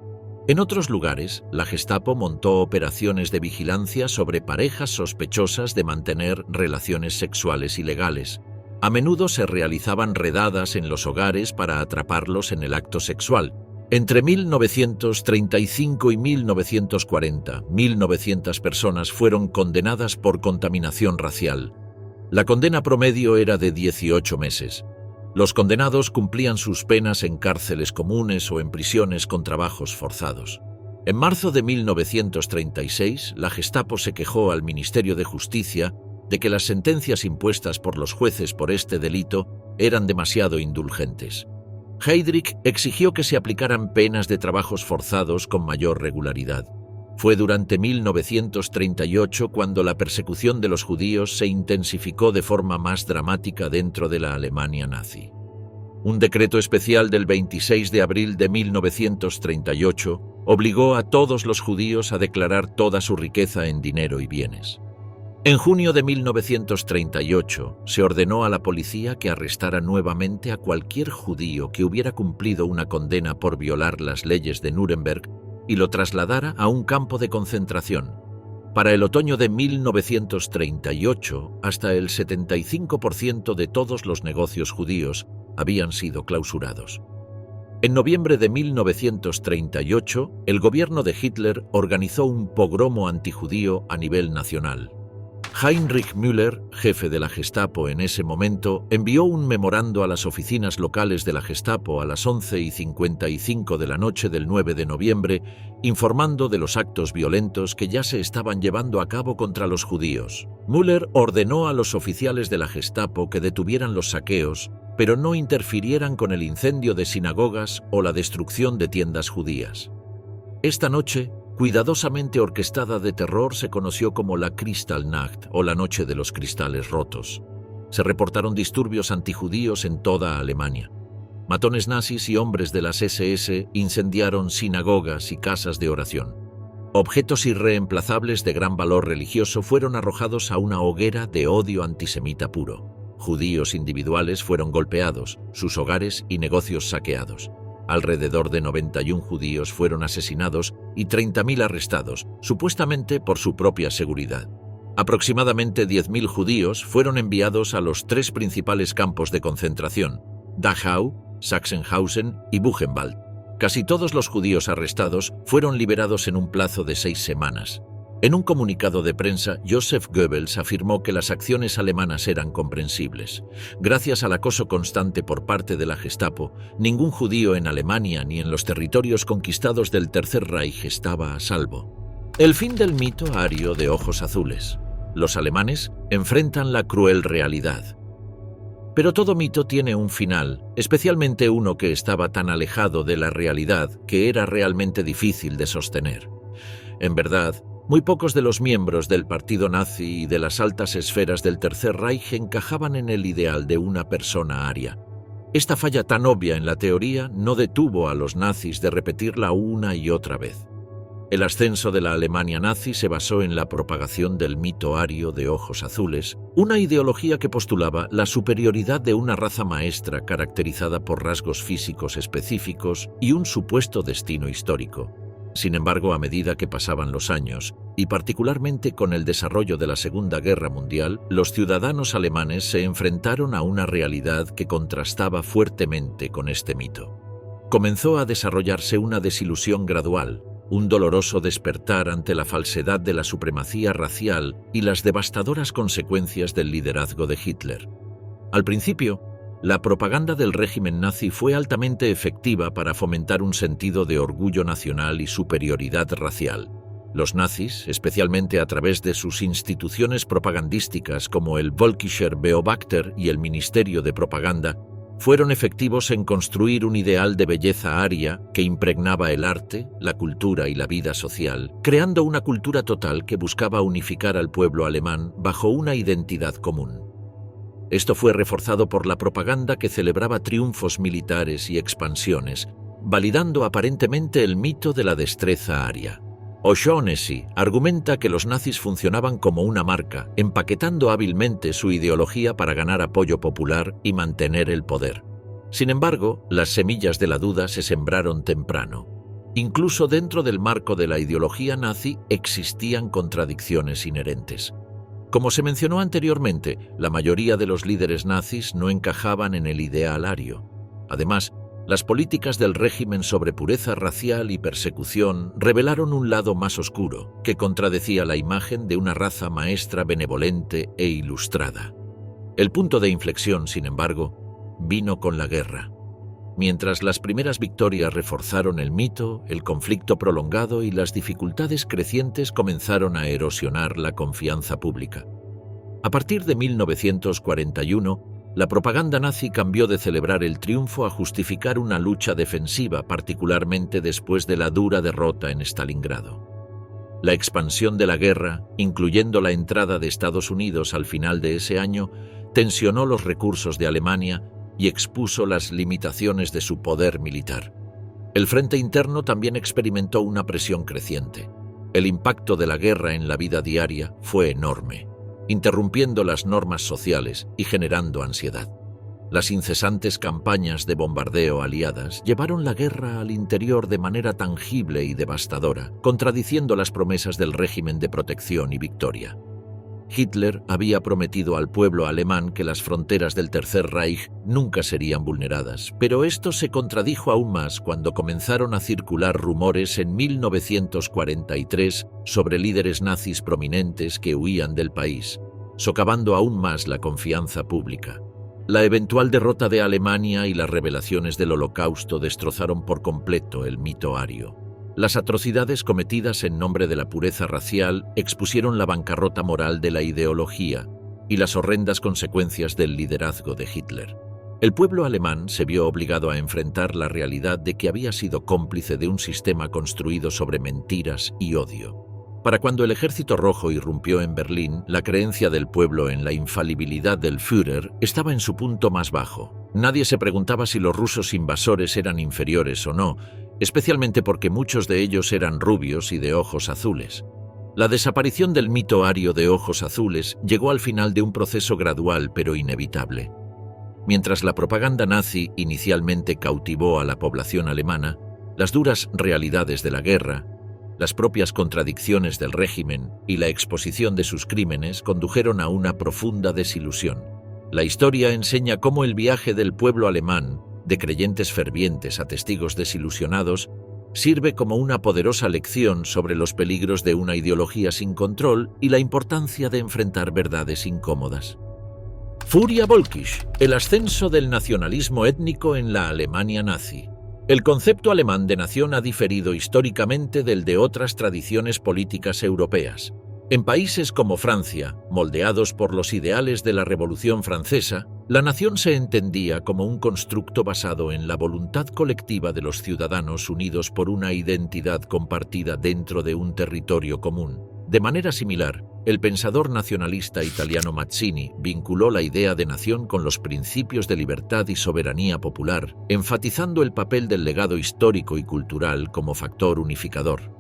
En otros lugares, la Gestapo montó operaciones de vigilancia sobre parejas sospechosas de mantener relaciones sexuales ilegales. A menudo se realizaban redadas en los hogares para atraparlos en el acto sexual. Entre 1935 y 1940, 1.900 personas fueron condenadas por contaminación racial. La condena promedio era de 18 meses. Los condenados cumplían sus penas en cárceles comunes o en prisiones con trabajos forzados. En marzo de 1936, la Gestapo se quejó al Ministerio de Justicia de que las sentencias impuestas por los jueces por este delito eran demasiado indulgentes. Heydrich exigió que se aplicaran penas de trabajos forzados con mayor regularidad. Fue durante 1938 cuando la persecución de los judíos se intensificó de forma más dramática dentro de la Alemania nazi. Un decreto especial del 26 de abril de 1938 obligó a todos los judíos a declarar toda su riqueza en dinero y bienes. En junio de 1938 se ordenó a la policía que arrestara nuevamente a cualquier judío que hubiera cumplido una condena por violar las leyes de Nuremberg y lo trasladara a un campo de concentración. Para el otoño de 1938, hasta el 75% de todos los negocios judíos habían sido clausurados. En noviembre de 1938, el gobierno de Hitler organizó un pogromo antijudío a nivel nacional. Heinrich Müller, jefe de la Gestapo en ese momento, envió un memorando a las oficinas locales de la Gestapo a las 11:55 de la noche del 9 de noviembre, informando de los actos violentos que ya se estaban llevando a cabo contra los judíos. Müller ordenó a los oficiales de la Gestapo que detuvieran los saqueos, pero no interfirieran con el incendio de sinagogas o la destrucción de tiendas judías. Esta noche, cuidadosamente orquestada de terror, se conoció como la Kristallnacht o la Noche de los Cristales Rotos. Se reportaron disturbios antijudíos en toda Alemania. Matones nazis y hombres de las SS incendiaron sinagogas y casas de oración. Objetos irreemplazables de gran valor religioso fueron arrojados a una hoguera de odio antisemita puro. Judíos individuales fueron golpeados, sus hogares y negocios saqueados. Alrededor de 91 judíos fueron asesinados y 30.000 arrestados, supuestamente por su propia seguridad. Aproximadamente 10.000 judíos fueron enviados a los tres principales campos de concentración: Dachau, Sachsenhausen y Buchenwald. Casi todos los judíos arrestados fueron liberados en un plazo de 6 semanas. En un comunicado de prensa, Joseph Goebbels afirmó que las acciones alemanas eran comprensibles. Gracias al acoso constante por parte de la Gestapo, ningún judío en Alemania ni en los territorios conquistados del Tercer Reich estaba a salvo. El fin del mito ario de ojos azules. Los alemanes enfrentan la cruel realidad. Pero todo mito tiene un final, especialmente uno que estaba tan alejado de la realidad que era realmente difícil de sostener. En verdad, muy pocos de los miembros del partido nazi y de las altas esferas del Tercer Reich encajaban en el ideal de una persona aria. Esta falla tan obvia en la teoría no detuvo a los nazis de repetirla una y otra vez. El ascenso de la Alemania nazi se basó en la propagación del mito ario de ojos azules, una ideología que postulaba la superioridad de una raza maestra caracterizada por rasgos físicos específicos y un supuesto destino histórico. Sin embargo, a medida que pasaban los años, y particularmente con el desarrollo de la Segunda Guerra Mundial, los ciudadanos alemanes se enfrentaron a una realidad que contrastaba fuertemente con este mito. Comenzó a desarrollarse una desilusión gradual. un doloroso despertar ante la falsedad de la supremacía racial y las devastadoras consecuencias del liderazgo de Hitler. Al principio, la propaganda del régimen nazi fue altamente efectiva para fomentar un sentido de orgullo nacional y superioridad racial. Los nazis, especialmente a través de sus instituciones propagandísticas como el Völkischer Beobachter y el Ministerio de Propaganda, fueron efectivos en construir un ideal de belleza aria que impregnaba el arte, la cultura y la vida social, creando una cultura total que buscaba unificar al pueblo alemán bajo una identidad común. Esto fue reforzado por la propaganda que celebraba triunfos militares y expansiones, validando aparentemente el mito de la destreza aria. O'Shaughnessy argumenta que los nazis funcionaban como una marca, empaquetando hábilmente su ideología para ganar apoyo popular y mantener el poder. Sin embargo, las semillas de la duda se sembraron temprano. Incluso dentro del marco de la ideología nazi existían contradicciones inherentes. Como se mencionó anteriormente, la mayoría de los líderes nazis no encajaban en el ideal ario. Además, las políticas del régimen sobre pureza racial y persecución revelaron un lado más oscuro, que contradecía la imagen de una raza maestra benevolente e ilustrada. El punto de inflexión, sin embargo, vino con la guerra. Mientras las primeras victorias reforzaron el mito, el conflicto prolongado y las dificultades crecientes comenzaron a erosionar la confianza pública. A partir de 1941, la propaganda nazi cambió de celebrar el triunfo a justificar una lucha defensiva, particularmente después de la dura derrota en Stalingrado. La expansión de la guerra, incluyendo la entrada de Estados Unidos al final de ese año, tensionó los recursos de Alemania y expuso las limitaciones de su poder militar. El frente interno también experimentó una presión creciente. El impacto de la guerra en la vida diaria fue enorme, interrumpiendo las normas sociales y generando ansiedad. Las incesantes campañas de bombardeo aliadas llevaron la guerra al interior de manera tangible y devastadora, contradiciendo las promesas del régimen de protección y victoria. Hitler había prometido al pueblo alemán que las fronteras del Tercer Reich nunca serían vulneradas, pero esto se contradijo aún más cuando comenzaron a circular rumores en 1943 sobre líderes nazis prominentes que huían del país, socavando aún más la confianza pública. La eventual derrota de Alemania y las revelaciones del Holocausto destrozaron por completo el mito ario. Las atrocidades cometidas en nombre de la pureza racial expusieron la bancarrota moral de la ideología y las horrendas consecuencias del liderazgo de Hitler. El pueblo alemán se vio obligado a enfrentar la realidad de que había sido cómplice de un sistema construido sobre mentiras y odio. Para cuando el Ejército Rojo irrumpió en Berlín, la creencia del pueblo en la infalibilidad del Führer estaba en su punto más bajo. Nadie se preguntaba si los rusos invasores eran inferiores o no, especialmente porque muchos de ellos eran rubios y de ojos azules. La desaparición del mito ario de ojos azules llegó al final de un proceso gradual pero inevitable. Mientras la propaganda nazi inicialmente cautivó a la población alemana, las duras realidades de la guerra, las propias contradicciones del régimen y la exposición de sus crímenes condujeron a una profunda desilusión. La historia enseña cómo el viaje del pueblo alemán, de creyentes fervientes a testigos desilusionados, sirve como una poderosa lección sobre los peligros de una ideología sin control y la importancia de enfrentar verdades incómodas. Furia Völkisch, el ascenso del nacionalismo étnico en la Alemania nazi. El concepto alemán de nación ha diferido históricamente del de otras tradiciones políticas europeas. En países como Francia, moldeados por los ideales de la Revolución Francesa, la nación se entendía como un constructo basado en la voluntad colectiva de los ciudadanos unidos por una identidad compartida dentro de un territorio común. De manera similar, el pensador nacionalista italiano Mazzini vinculó la idea de nación con los principios de libertad y soberanía popular, enfatizando el papel del legado histórico y cultural como factor unificador.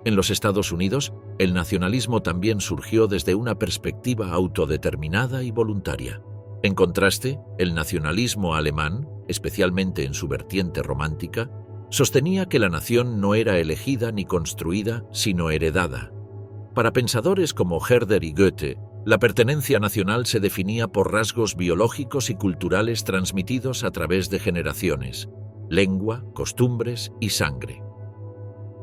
En los Estados Unidos, el nacionalismo también surgió desde una perspectiva autodeterminada y voluntaria. En contraste, el nacionalismo alemán, especialmente en su vertiente romántica, sostenía que la nación no era elegida ni construida, sino heredada. Para pensadores como Herder y Goethe, la pertenencia nacional se definía por rasgos biológicos y culturales transmitidos a través de generaciones, lengua, costumbres y sangre.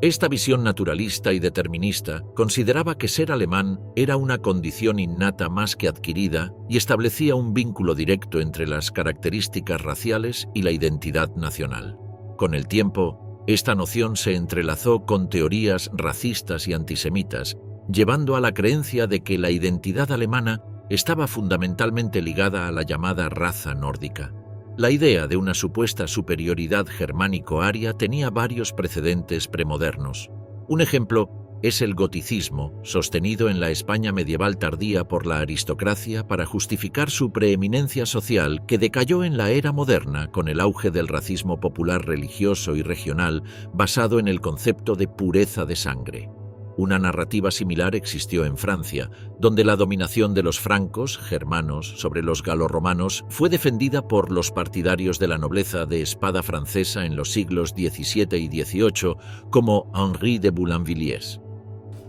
Esta visión naturalista y determinista consideraba que ser alemán era una condición innata más que adquirida y establecía un vínculo directo entre las características raciales y la identidad nacional. Con el tiempo, esta noción se entrelazó con teorías racistas y antisemitas, llevando a la creencia de que la identidad alemana estaba fundamentalmente ligada a la llamada raza nórdica. La idea de una supuesta superioridad germánico-aria tenía varios precedentes premodernos. Un ejemplo es el goticismo, sostenido en la España medieval tardía por la aristocracia para justificar su preeminencia social que decayó en la era moderna con el auge del racismo popular religioso y regional basado en el concepto de pureza de sangre. Una narrativa similar existió en Francia, donde la dominación de los francos, germanos, sobre los galorromanos fue defendida por los partidarios de la nobleza de espada francesa en los siglos XVII y XVIII, como Henri de Boulainvilliers.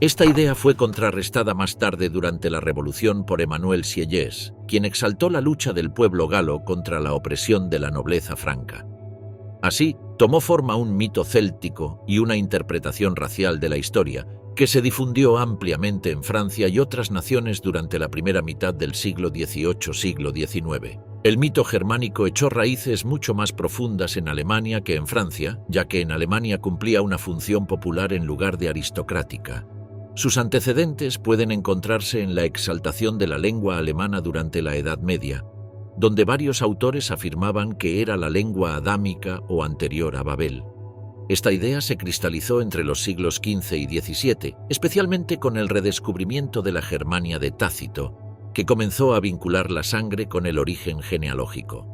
Esta idea fue contrarrestada más tarde durante la Revolución por Emmanuel Sieyès, quien exaltó la lucha del pueblo galo contra la opresión de la nobleza franca. Así, tomó forma un mito céltico y una interpretación racial de la historia, que se difundió ampliamente en Francia y otras naciones durante la primera mitad del siglo XVIII-siglo XIX. El mito germánico echó raíces mucho más profundas en Alemania que en Francia, ya que en Alemania cumplía una función popular en lugar de aristocrática. Sus antecedentes pueden encontrarse en la exaltación de la lengua alemana durante la Edad Media, donde varios autores afirmaban que era la lengua adámica o anterior a Babel. Esta idea se cristalizó entre los siglos XV y XVII, especialmente con el redescubrimiento de la Germania de Tácito, que comenzó a vincular la sangre con el origen genealógico.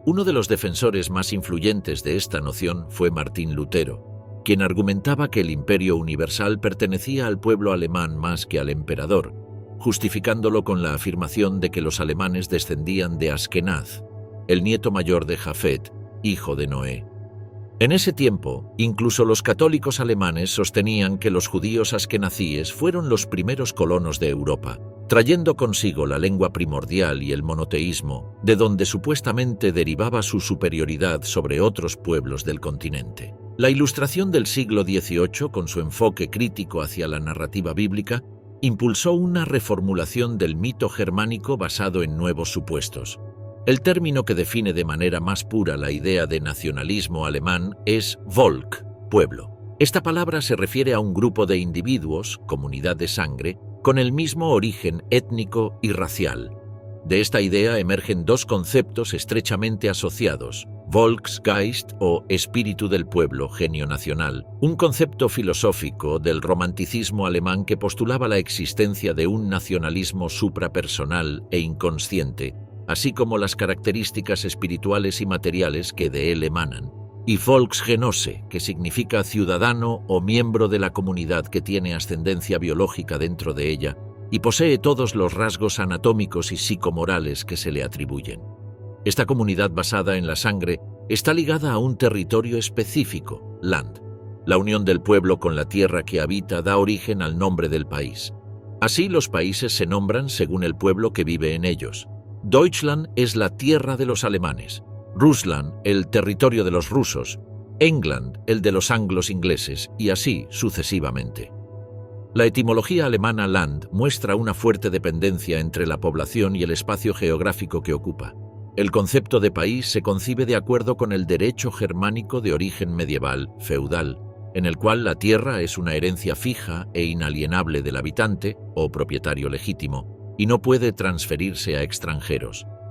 Uno de los defensores más influyentes de esta noción fue Martín Lutero, quien argumentaba que el imperio universal pertenecía al pueblo alemán más que al emperador, justificándolo con la afirmación de que los alemanes descendían de Askenaz, el nieto mayor de Jafet, hijo de Noé. En ese tiempo, incluso los católicos alemanes sostenían que los judíos askenazíes fueron los primeros colonos de Europa, trayendo consigo la lengua primordial y el monoteísmo, de donde supuestamente derivaba su superioridad sobre otros pueblos del continente. La Ilustración del siglo XVIII, con su enfoque crítico hacia la narrativa bíblica, impulsó una reformulación del mito germánico basado en nuevos supuestos. El término que define de manera más pura la idea de nacionalismo alemán es Volk, pueblo. Esta palabra se refiere a un grupo de individuos, comunidad de sangre, con el mismo origen étnico y racial. De esta idea emergen dos conceptos estrechamente asociados: Volksgeist o espíritu del pueblo, genio nacional, un concepto filosófico del romanticismo alemán que postulaba la existencia de un nacionalismo suprapersonal e inconsciente, así como las características espirituales y materiales que de él emanan, y Volksgenosse, que significa ciudadano o miembro de la comunidad que tiene ascendencia biológica dentro de ella y posee todos los rasgos anatómicos y psicomorales que se le atribuyen. Esta comunidad basada en la sangre está ligada a un territorio específico, Land. La unión del pueblo con la tierra que habita da origen al nombre del país. Así, los países se nombran según el pueblo que vive en ellos. Deutschland es la tierra de los alemanes, Russland el territorio de los rusos, England el de los anglos ingleses, y así sucesivamente. La etimología alemana Land muestra una fuerte dependencia entre la población y el espacio geográfico que ocupa. El concepto de país se concibe de acuerdo con el derecho germánico de origen medieval, feudal, en el cual la tierra es una herencia fija e inalienable del habitante o propietario legítimo, y no puede transferirse a extranjeros.